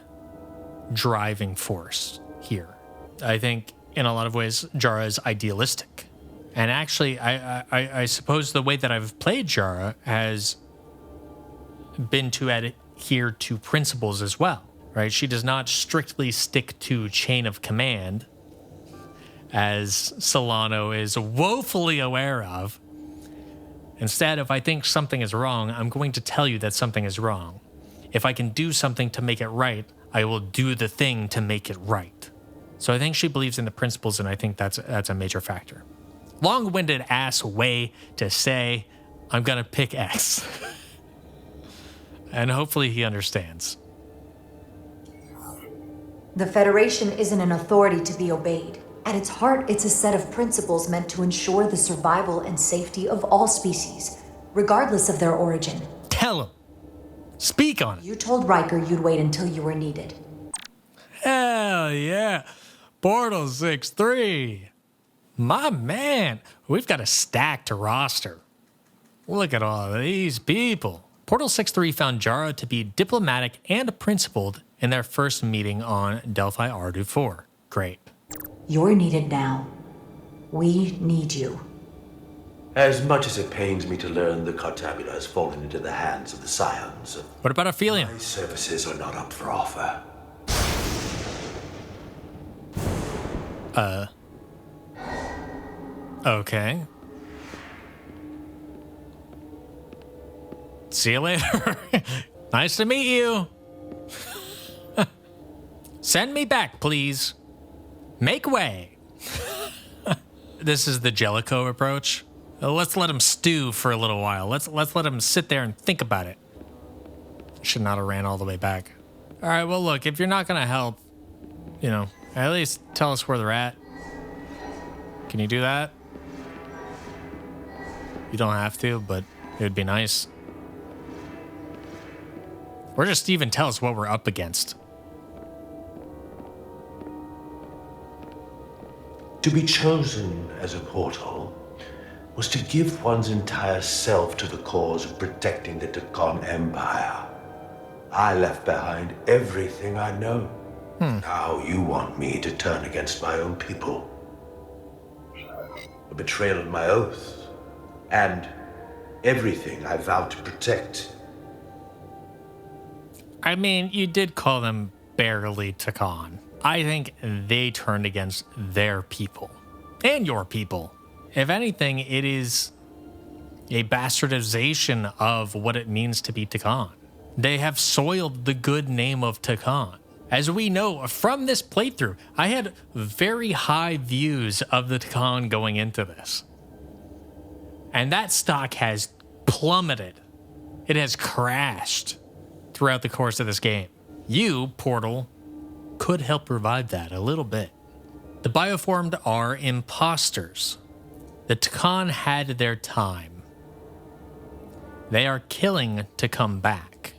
[SPEAKER 1] driving force here. I think in a lot of ways, Jara is idealistic. And actually, I suppose the way that I've played Jara has been to adhere to principles as well, right? She does not strictly stick to chain of command, as Solano is woefully aware of. Instead, if I think something is wrong, I'm going to tell you that something is wrong. If I can do something to make it right, I will do the thing to make it right. So I think she believes in the principles, and I think that's a major factor. Long-winded ass way to say, I'm gonna pick X. And hopefully he understands.
[SPEAKER 2] The Federation isn't an authority to be obeyed. At its heart, it's a set of principles meant to ensure the survival and safety of all species, regardless of their origin.
[SPEAKER 1] Tell him. Speak on it.
[SPEAKER 2] You told Riker you'd wait until you were needed.
[SPEAKER 1] Hell yeah. Portal 6-3. My man. We've got a stacked roster. Look at all these people. Portal 6-3 found Jara to be diplomatic and principled in their first meeting on Delphi Ardu 4. Great.
[SPEAKER 2] You're needed now. We need you.
[SPEAKER 5] As much as it pains me to learn the Cartabula has fallen into the hands of the Scions,
[SPEAKER 1] What about Ophelia?
[SPEAKER 5] my services are not up for offer.
[SPEAKER 1] Okay. See you later. Nice to meet you. Send me back, please. Make way. This is the Jellicoe approach. Let's let him stew for a little while. Let's let him sit there and think about it. Should not have ran all the way back. All right, well, look, if you're not going to help, you know, at least tell us where they're at. Can you do that? You don't have to, but it would be nice. Or just even tell us what we're up against.
[SPEAKER 5] To be chosen as a portal was to give one's entire self to the cause of protecting the Takan Empire. I left behind everything I know. Now you want me to turn against my own people. A betrayal of my oath, and everything I vowed to protect.
[SPEAKER 1] I mean, you did call them barely Takan. I think they turned against their people. And your people. If anything, it is a bastardization of what it means to be Takan. They have soiled the good name of Takan. As we know from this playthrough, I had very high views of the Takan going into this. And that stock has plummeted. It has crashed throughout the course of this game. You, Portal, could help revive that a little bit. The Bioformed are imposters. The Takan had their time. They are killing to come back.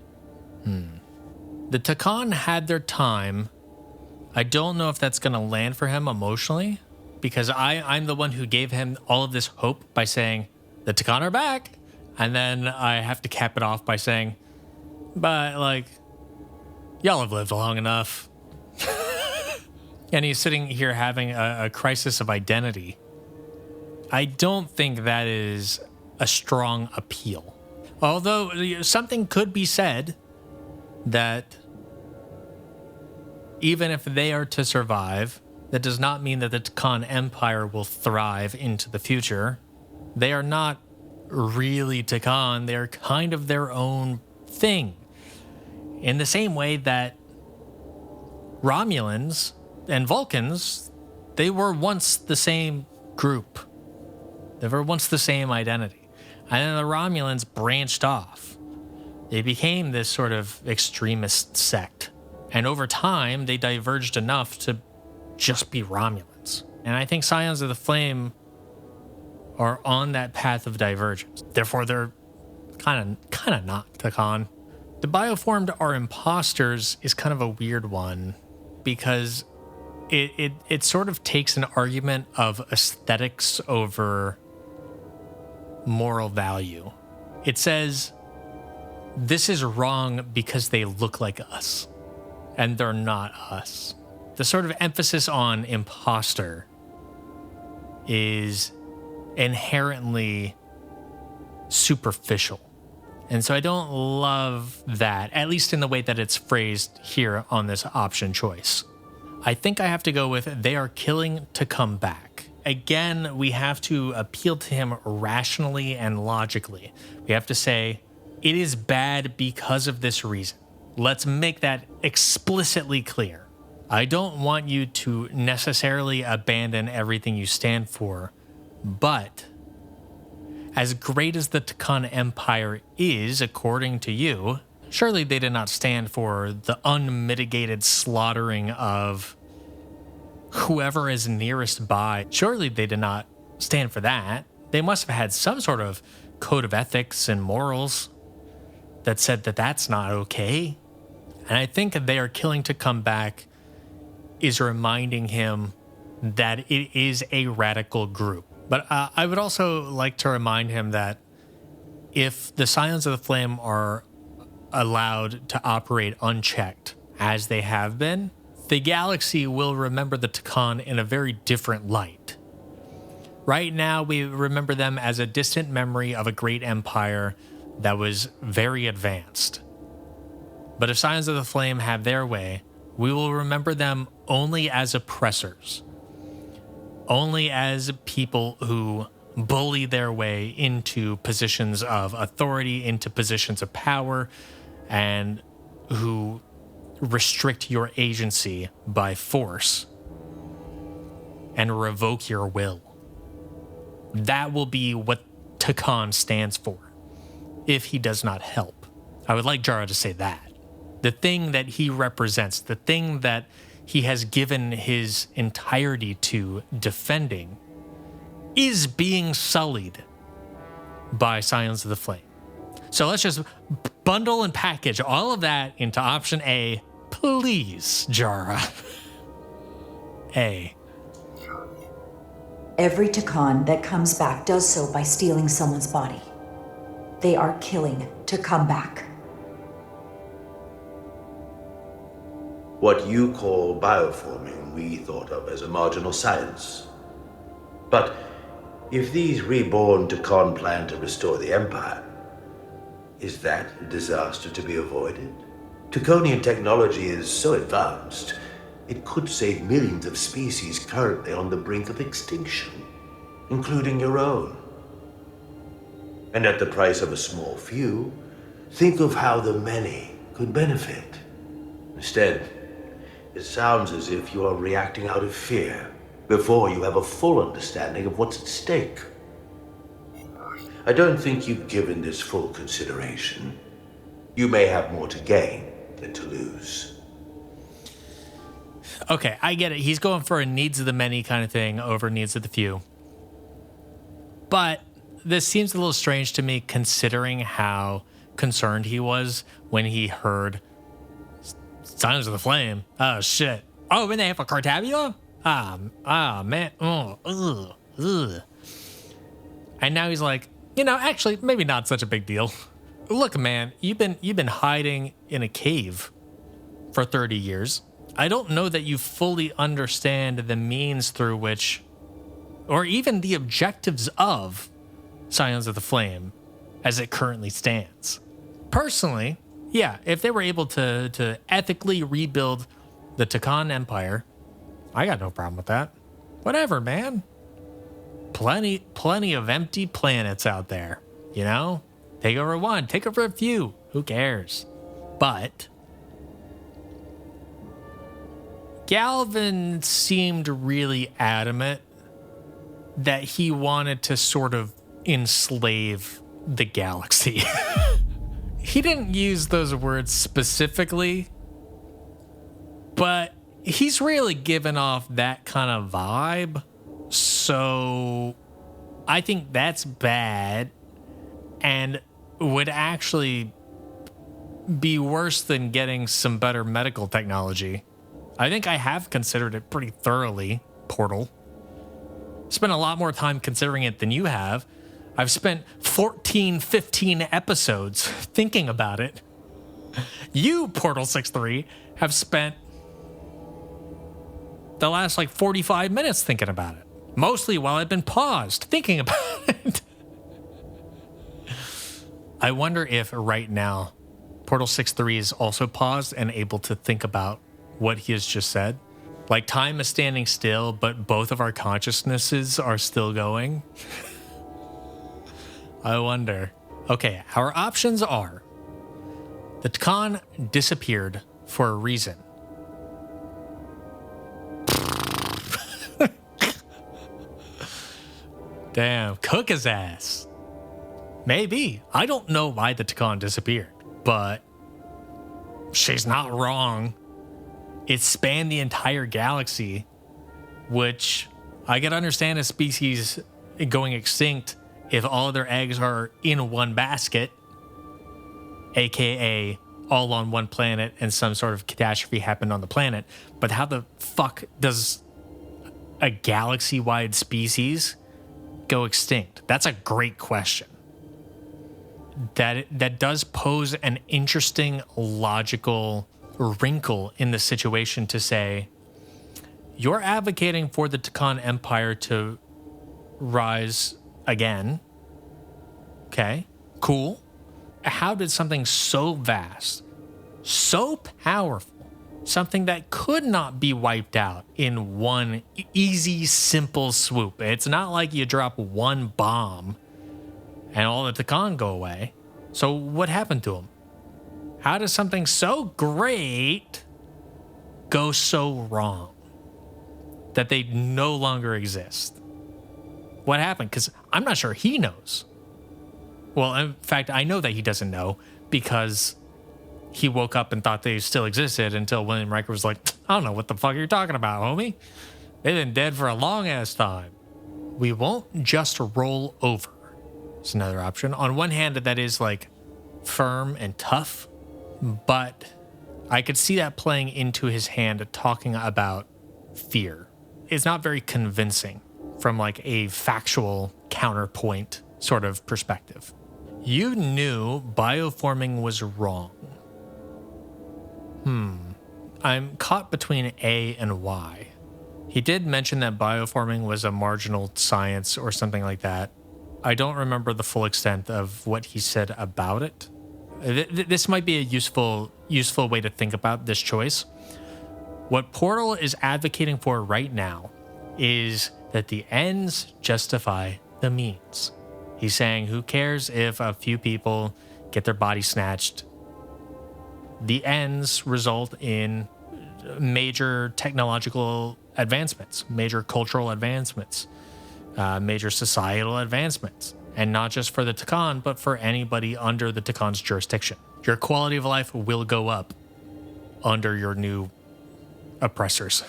[SPEAKER 1] The Takan had their time. I don't know if that's going to land for him emotionally, because I'm the one who gave him all of this hope by saying, the Takan are back. And then I have to cap it off by saying, but, like, y'all have lived long enough. And he's sitting here having a crisis of identity. I don't think that is a strong appeal. Although something could be said that even if they are to survive, that does not mean that the Takan Empire will thrive into the future. They are not really Takan. They're kind of their own thing. In the same way that Romulans and Vulcans, they were once the same group. They were once the same identity. And then the Romulans branched off. They became this sort of extremist sect. And over time, they diverged enough to just be Romulans. And I think Scions of the Flame are on that path of divergence. Therefore, they're kind of not Takan. The Bioformed are imposters is kind of a weird one because it sort of takes an argument of aesthetics over moral value. It says, this is wrong because they look like us, and they're not us. The sort of emphasis on imposter is inherently superficial. And so I don't love that, at least in the way that it's phrased here on this option choice. I think I have to go with they are killing to come back. Again, we have to appeal to him rationally and logically. We have to say, it is bad because of this reason. Let's make that explicitly clear. I don't want you to necessarily abandon everything you stand for, but as great as the Takan Empire is, according to you, surely they did not stand for the unmitigated slaughtering of whoever is nearest by. Surely they did not stand for that. They must have had some sort of code of ethics and morals that said that that's not okay. And I think they are killing to come back is reminding him that it is a radical group. But I would also like to remind him that if the Scions of the Flame are allowed to operate unchecked, as they have been, the galaxy will remember the Takan in a very different light. Right now, we remember them as a distant memory of a great empire that was very advanced. But if Scions of the Flame have their way, we will remember them only as oppressors, only as people who bully their way into positions of authority, into positions of power, and who restrict your agency by force and revoke your will. That will be what Takan stands for, if he does not help. I would like Jara to say that. The thing that he represents, the thing that he has given his entirety to defending, is being sullied by Scions of the Flame. So let's just bundle and package all of that into option A, please, Jara. A.
[SPEAKER 2] Every Takan that comes back does so by stealing someone's body. They are killing to come back.
[SPEAKER 5] What you call bioforming, we thought of as a marginal science. But if these reborn Takan plan to restore the Empire, is that a disaster to be avoided? Taconian technology is so advanced, it could save millions of species currently on the brink of extinction, including your own. And at the price of a small few, think of how the many could benefit. Instead, it sounds as if you are reacting out of fear before you have a full understanding of what's at stake. I don't think you've given this full consideration. You may have more to gain than to lose.
[SPEAKER 1] Okay, I get it. He's going for a needs of the many kind of thing over needs of the few. But this seems a little strange to me considering how concerned he was when he heard Scions of the Flame. Oh, shit. Oh, when they have a Cartabia? Man. Oh, ugh. And now he's like, actually, maybe not such a big deal. Look, man, you've been hiding in a cave for 30 years. I don't know that you fully understand the means through which, or even the objectives of Scions of the Flame as it currently stands. Personally, yeah, if they were able to ethically rebuild the Takan Empire, I got no problem with that. Whatever, man. Plenty of empty planets out there, Take over one, take over a few. Who cares? But Galvin seemed really adamant that he wanted to sort of enslave the galaxy. He didn't use those words specifically, but he's really given off that kind of vibe. So I think that's bad and would actually be worse than getting some better medical technology. I think I have considered it pretty thoroughly, Portal. Spent a lot more time considering it than you have. I've spent 14, 15 episodes thinking about it. You, Portal 6-3, have spent the last 45 minutes thinking about it. Mostly while I've been paused thinking about it. I wonder if right now Portal 6-3 is also paused and able to think about what he has just said. Like time is standing still, but both of our consciousnesses are still going. I wonder. Okay, our options are: the Takan disappeared for a reason. Damn, cook his ass. Maybe. I don't know why the Takan disappeared, but she's not wrong. It spanned the entire galaxy, which I can understand a species going extinct if all of their eggs are in one basket, aka all on one planet and some sort of catastrophe happened on the planet. But how the fuck does a galaxy-wide species go extinct? That's a great question. that does pose an interesting logical wrinkle in the situation to say, you're advocating for the Takan Empire to rise again. Okay, cool. How did something so vast, so powerful, something that could not be wiped out in one easy, simple swoop? It's not like you drop one bomb and all the Takan go away. So what happened to them? How does something so great go so wrong that they no longer exist? What happened? Because I'm not sure he knows. Well, in fact, I know that he doesn't know because he woke up and thought they still existed until William Riker was like, I don't know what the fuck you're talking about, homie. They've been dead for a long ass time. We won't just roll over. It's another option. On one hand, that is like firm and tough, but I could see that playing into his hand talking about fear. It's not very convincing from like a factual counterpoint sort of perspective. You knew bioforming was wrong. I'm caught between A and Y. He did mention that bioforming was a marginal science or something like that. I don't remember the full extent of what he said about it. This might be a useful way to think about this choice. What Portal is advocating for right now is that the ends justify the means. He's saying, who cares if a few people get their body snatched? The ends result in major technological advancements, major cultural advancements, major societal advancements, and not just for the Takan, but for anybody under the Takan's jurisdiction. Your quality of life will go up under your new oppressors.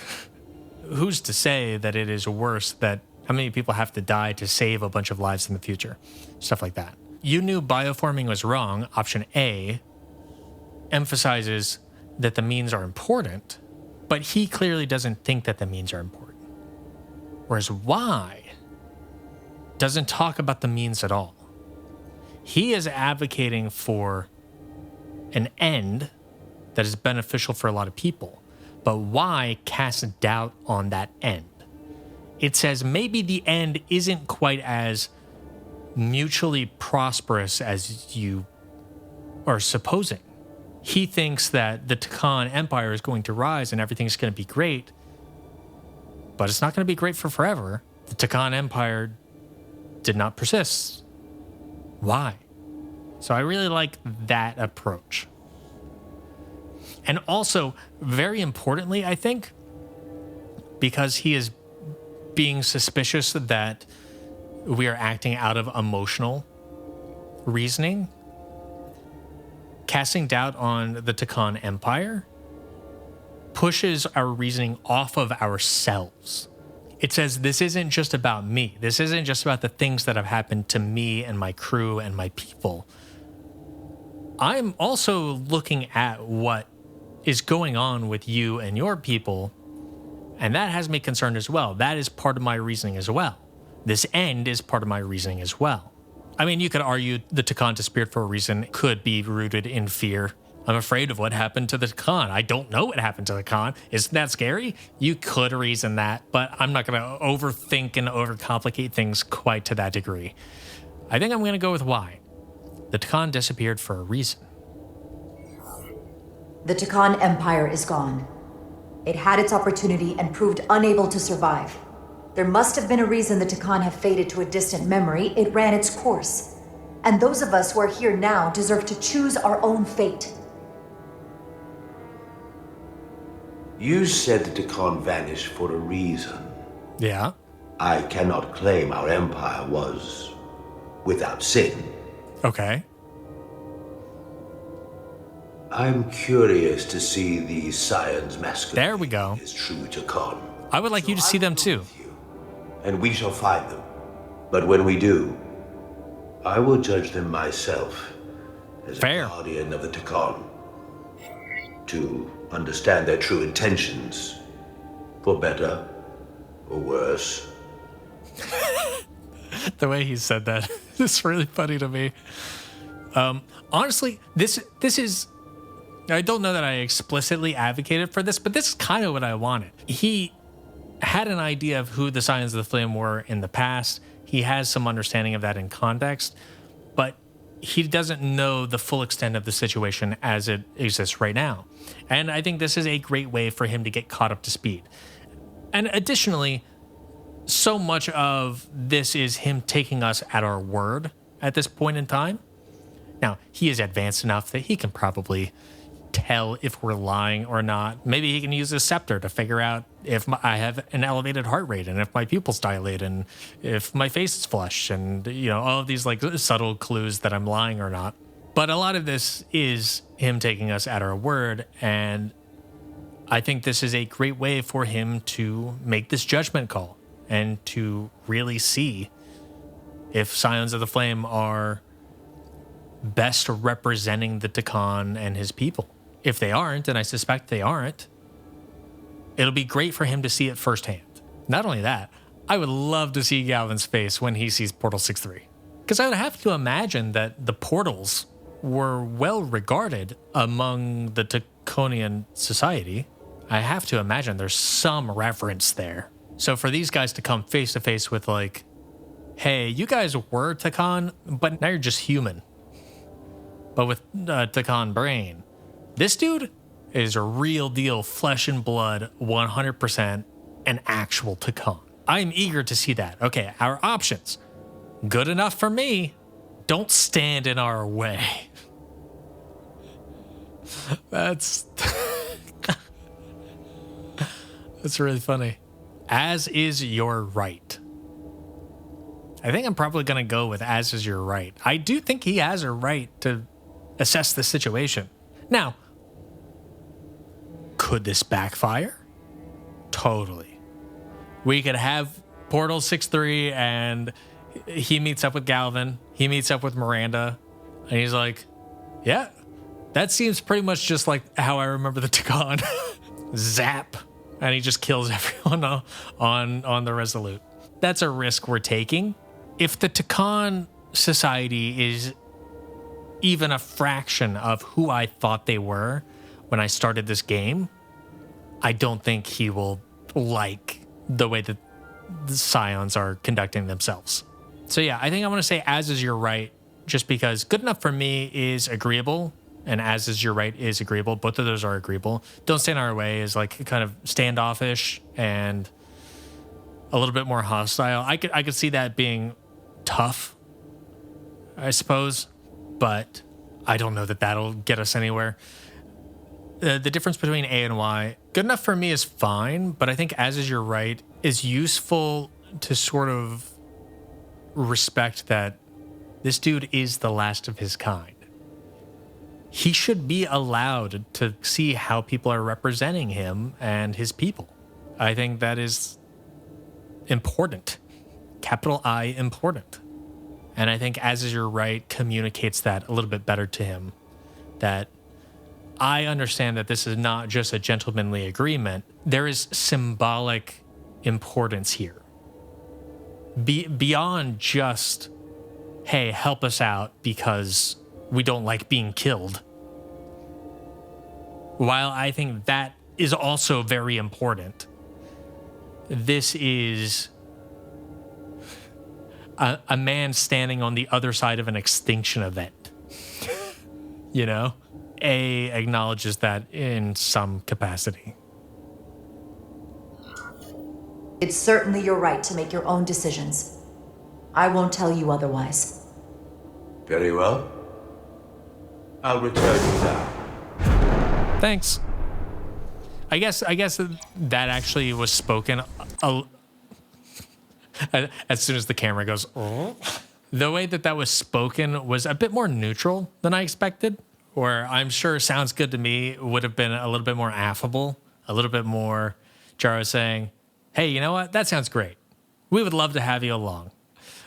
[SPEAKER 1] Who's to say that it is worse that how many people have to die to save a bunch of lives in the future? Stuff like that. You knew bioforming was wrong. Option A emphasizes that the means are important, but he clearly doesn't think that the means are important. Whereas Y doesn't talk about the means at all. He is advocating for an end that is beneficial for a lot of people, but Y casts doubt on that end. It says maybe the end isn't quite as mutually prosperous as you are supposing. He thinks that the Takan Empire is going to rise and everything's going to be great, but it's not going to be great for forever. The Takan Empire did not persist. Why? So I really like that approach. And also, very importantly, I think, because he is being suspicious that we are acting out of emotional reasoning, casting doubt on the Takan Empire pushes our reasoning off of ourselves. It says, this isn't just about me. This isn't just about the things that have happened to me and my crew and my people. I'm also looking at what is going on with you and your people, and that has me concerned as well. That is part of my reasoning as well. This end is part of my reasoning as well. I mean, you could argue the Takan disappeared for a reason could be rooted in fear. I'm afraid of what happened to the Takan. I don't know what happened to the Takan. Isn't that scary? You could reason that, but I'm not going to overthink and overcomplicate things quite to that degree. I think I'm going to go with Y. The Takan disappeared for a reason.
[SPEAKER 2] The Takan Empire is gone. It had its opportunity and proved unable to survive. There must have been a reason the Takan have faded to a distant memory. It ran its course. And those of us who are here now deserve to choose our own fate.
[SPEAKER 5] You said the Takan vanished for a reason.
[SPEAKER 1] Yeah.
[SPEAKER 5] I cannot claim our empire was without sin.
[SPEAKER 1] Okay.
[SPEAKER 5] I'm curious to see these scions masquerade.
[SPEAKER 1] There we go.
[SPEAKER 5] As true Takan.
[SPEAKER 1] I would like you to see them too.
[SPEAKER 5] And we shall find them. But when we do, I will judge them myself as
[SPEAKER 1] Fair.
[SPEAKER 5] a guardian of the Takan. To understand their true intentions, for better or worse.
[SPEAKER 1] The way he said that is really funny to me. Honestly, this is, I don't know that I explicitly advocated for this, but this is kind of what I wanted. He had an idea of who the Scions of the Flame were in the past. He has some understanding of that in context, but he doesn't know the full extent of the situation as it exists right now. And I think this is a great way for him to get caught up to speed. And additionally, so much of this is him taking us at our word at this point in time. Now, he is advanced enough that he can probably tell if we're lying or not. Maybe he can use his scepter to figure out if I have an elevated heart rate and if my pupils dilate and if my face is flushed and, all of these like subtle clues that I'm lying or not. But a lot of this is him taking us at our word, and I think this is a great way for him to make this judgment call and to really see if Scions of the Flame are best representing the Takan and his people. If they aren't, and I suspect they aren't, it'll be great for him to see it firsthand. Not only that, I would love to see Galvin's face when he sees Portal 6-3. Because I would have to imagine that the portals were well regarded among the Taconian society. I have to imagine there's some reverence there. So for these guys to come face to face with like, hey, you guys were Takan, but now you're just human. But with Takan brain. This dude is a real deal, flesh and blood, 100% an actual Takan. I'm eager to see that. Okay, our options. Good enough for me. Don't stand in our way. That's really funny. As is your right. I think I'm probably going to go with as is your right. I do think he has a right to assess the situation. Now, could this backfire? Totally. We could have Portal 6-3 and he meets up with Galvin. He meets up with Miranda. And he's like, yeah, that seems pretty much just like how I remember the Takan. Zap. And he just kills everyone on the Resolute. That's a risk we're taking. If the Takan society is even a fraction of who I thought they were when I started this game, I don't think he will like the way that the Scions are conducting themselves. So yeah, I think I'm going to say as is your right, just because good enough for me is agreeable, and as is your right is agreeable. Both of those are agreeable. Don't stand in our way is like kind of standoffish and a little bit more hostile. I could see that being tough, I suppose, but I don't know that that'll get us anywhere. The difference between A and Y, good enough for me is fine, but I think as is your right is useful to sort of respect that this dude is the last of his kind. He should be allowed to see how people are representing him and his people. I think that is important. Capital I, important. And I think as is your right communicates that a little bit better to him, that I understand that this is not just a gentlemanly agreement. There is symbolic importance here. Beyond just, hey, help us out because we don't like being killed. While I think that is also very important, this is a man standing on the other side of an extinction event. You know? A acknowledges that in some capacity.
[SPEAKER 2] It's certainly your right to make your own decisions. I won't tell you otherwise.
[SPEAKER 5] Very well. I'll return you now.
[SPEAKER 1] Thanks. I guess that actually was spoken as soon as the camera goes. Oh. The way that was spoken was a bit more neutral than I expected. Or I'm sure sounds good to me would have been a little bit more affable, a little bit more Jaro saying, hey, you know what? That sounds great. We would love to have you along,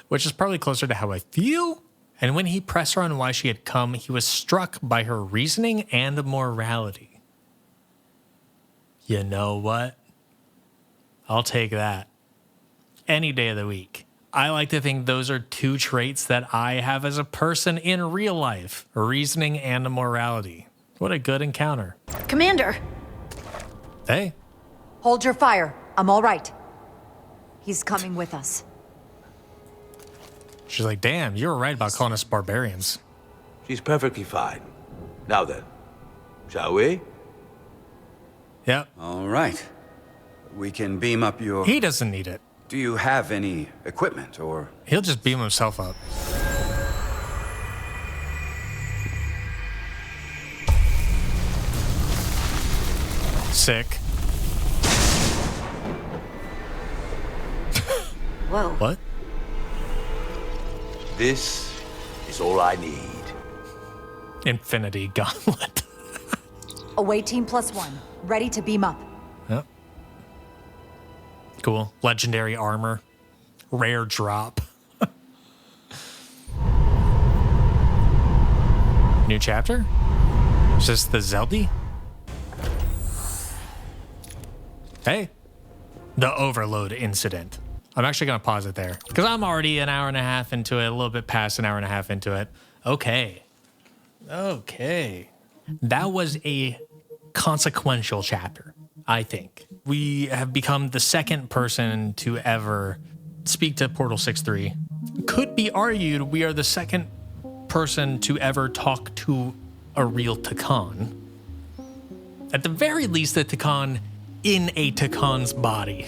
[SPEAKER 1] which is probably closer to how I feel. And when he pressed her on why she had come, he was struck by her reasoning and morality. You know what? I'll take that any day of the week. I like to think those are two traits that I have as a person in real life, reasoning and morality. What a good encounter.
[SPEAKER 6] Commander!
[SPEAKER 1] Hey.
[SPEAKER 2] Hold your fire. I'm all right. He's coming with us.
[SPEAKER 1] She's like, damn, you were right about calling us barbarians.
[SPEAKER 5] She's perfectly fine. Now then, shall we?
[SPEAKER 1] Yep.
[SPEAKER 3] All right. We can beam up your...
[SPEAKER 1] He doesn't need it.
[SPEAKER 3] Do you have any equipment, or...
[SPEAKER 1] He'll just beam himself up. Sick.
[SPEAKER 6] Whoa.
[SPEAKER 1] What?
[SPEAKER 5] This is all I need.
[SPEAKER 1] Infinity Gauntlet.
[SPEAKER 2] Away team +1. Ready to beam up.
[SPEAKER 1] Yep. Cool. Legendary armor. Rare drop. New chapter? Is this the Zelda? Hey. The overload incident. I'm actually going to pause it there because I'm already an hour and a half into it, a little bit past an hour and a half into it. Okay. That was a consequential chapter, I think. We have become the second person to ever speak to Portal 6-3. Could be argued we are the second person to ever talk to a real Takan. At the very least, the Takan in a Takan's body.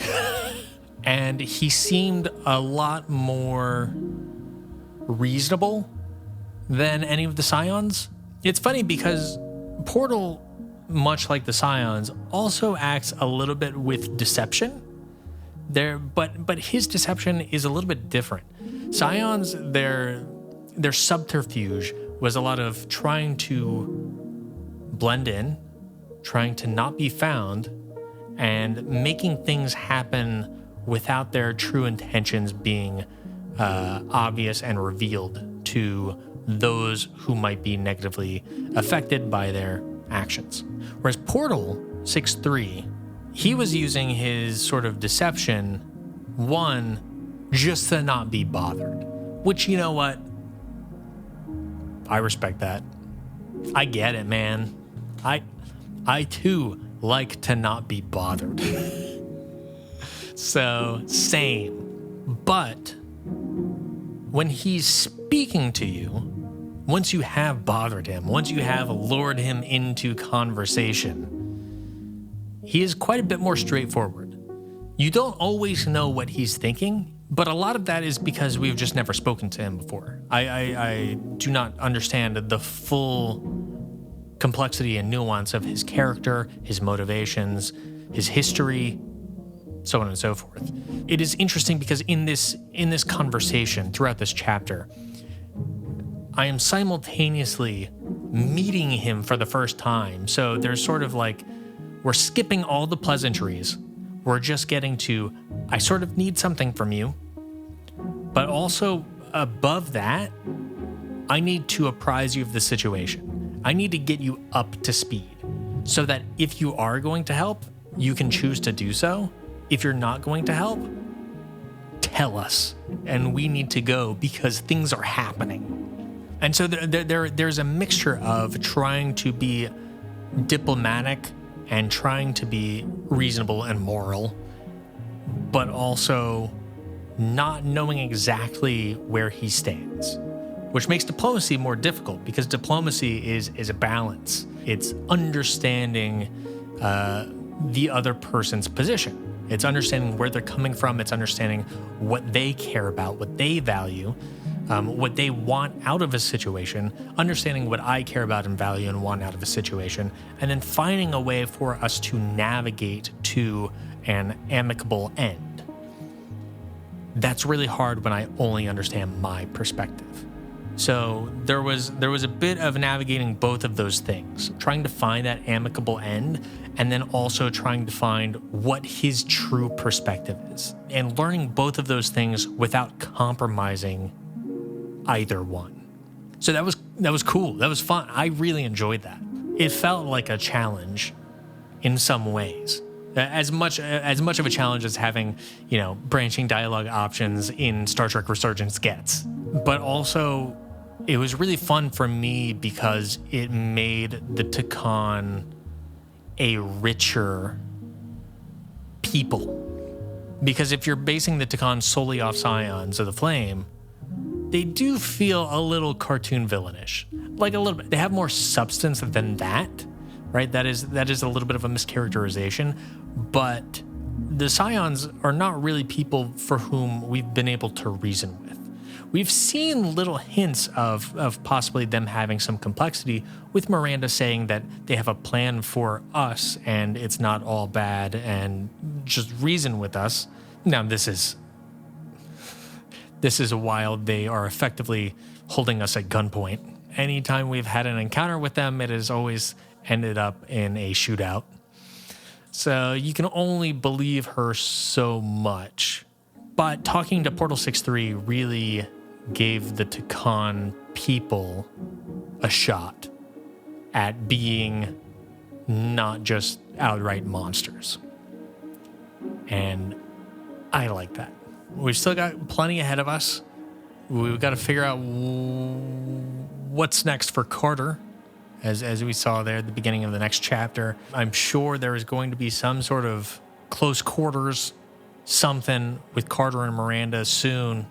[SPEAKER 1] And he seemed a lot more reasonable than any of the Scions. It's funny because Portal, much like the Scions, also acts a little bit with deception. But his deception is a little bit different. Scions, their subterfuge was a lot of trying to blend in, trying to not be found, and making things happen without their true intentions being obvious and revealed to those who might be negatively affected by their actions. Whereas Portal 6-3, he was using his sort of deception, one, just to not be bothered. Which, you know what? I respect that. I get it, man. I too like to not be bothered. So, same. But when he's speaking to you, once you have bothered him, once you have lured him into conversation, he is quite a bit more straightforward. You don't always know what he's thinking, but a lot of that is because we've just never spoken to him before. I do not understand the full complexity and nuance of his character, his motivations, his history, so on and so forth. It is interesting because in this conversation throughout this chapter, I am simultaneously meeting him for the first time. So there's sort of like, we're skipping all the pleasantries. We're just getting to, I sort of need something from you. But also above that, I need to apprise you of the situation. I need to get you up to speed so that if you are going to help, you can choose to do so. If you're not going to help, tell us, and we need to go because things are happening. And so there's a mixture of trying to be diplomatic and trying to be reasonable and moral, but also not knowing exactly where he stands, which makes diplomacy more difficult because diplomacy is a balance. It's understanding the other person's position. It's understanding where they're coming from. It's understanding what they care about, what they value, what they want out of a situation, understanding what I care about and value and want out of a situation, and then finding a way for us to navigate to an amicable end. That's really hard when I only understand my perspective. So there was a bit of navigating both of those things, trying to find that amicable end, and then also trying to find what his true perspective is, and learning both of those things without compromising either one. So that was cool. That was fun. I really enjoyed that. It felt like a challenge in some ways. As much of a challenge as having, you know, branching dialogue options in Star Trek Resurgence gets. But also, it was really fun for me because it made the Takan a richer people. Because if you're basing the Takan solely off Scions of the Flame, they do feel a little cartoon villainish. Like a little bit. They have more substance than that, right? That is a little bit of a mischaracterization. But the Scions are not really people for whom we've been able to reason with. We've seen little hints of possibly them having some complexity, with Miranda saying that they have a plan for us and it's not all bad and just reason with us. Now, this is while they are effectively holding us at gunpoint. Anytime we've had an encounter with them, it has always ended up in a shootout. So you can only believe her so much. But talking to Portal 6-3 really gave the Takan people a shot at being not just outright monsters. And I like that. We've still got plenty ahead of us. We've got to figure out what's next for Carter, as we saw there at the beginning of the next chapter. I'm sure there is going to be some sort of close quarters something with Carter and Miranda soon.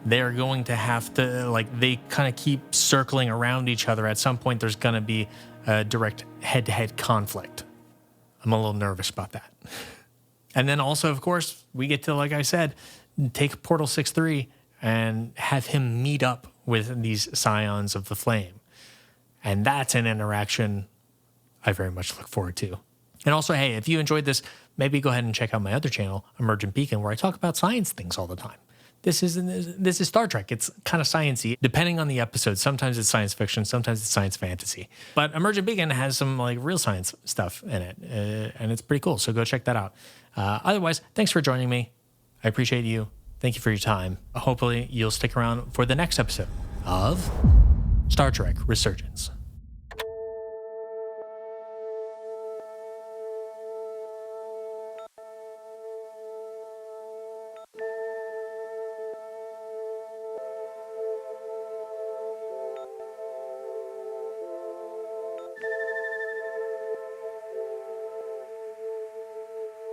[SPEAKER 1] They're going to have to, like, they kind of keep circling around each other. At some point, there's going to be a direct head-to-head conflict. I'm a little nervous about that. And then also, of course, we get to, like I said, take Portal 6-3 and have him meet up with these Scions of the Flame. And that's an interaction I very much look forward to. And also, hey, if you enjoyed this, maybe go ahead and check out my other channel, Emergent Beacon, where I talk about science things all the time. This is Star Trek. It's kind of sciencey, depending on the episode. Sometimes it's science fiction, sometimes it's science fantasy. But Emergent Beacon has some like real science stuff in it, and it's pretty cool. So go check that out. Otherwise, thanks for joining me. I appreciate you. Thank you for your time. Hopefully, you'll stick around for the next episode of Star Trek Resurgence.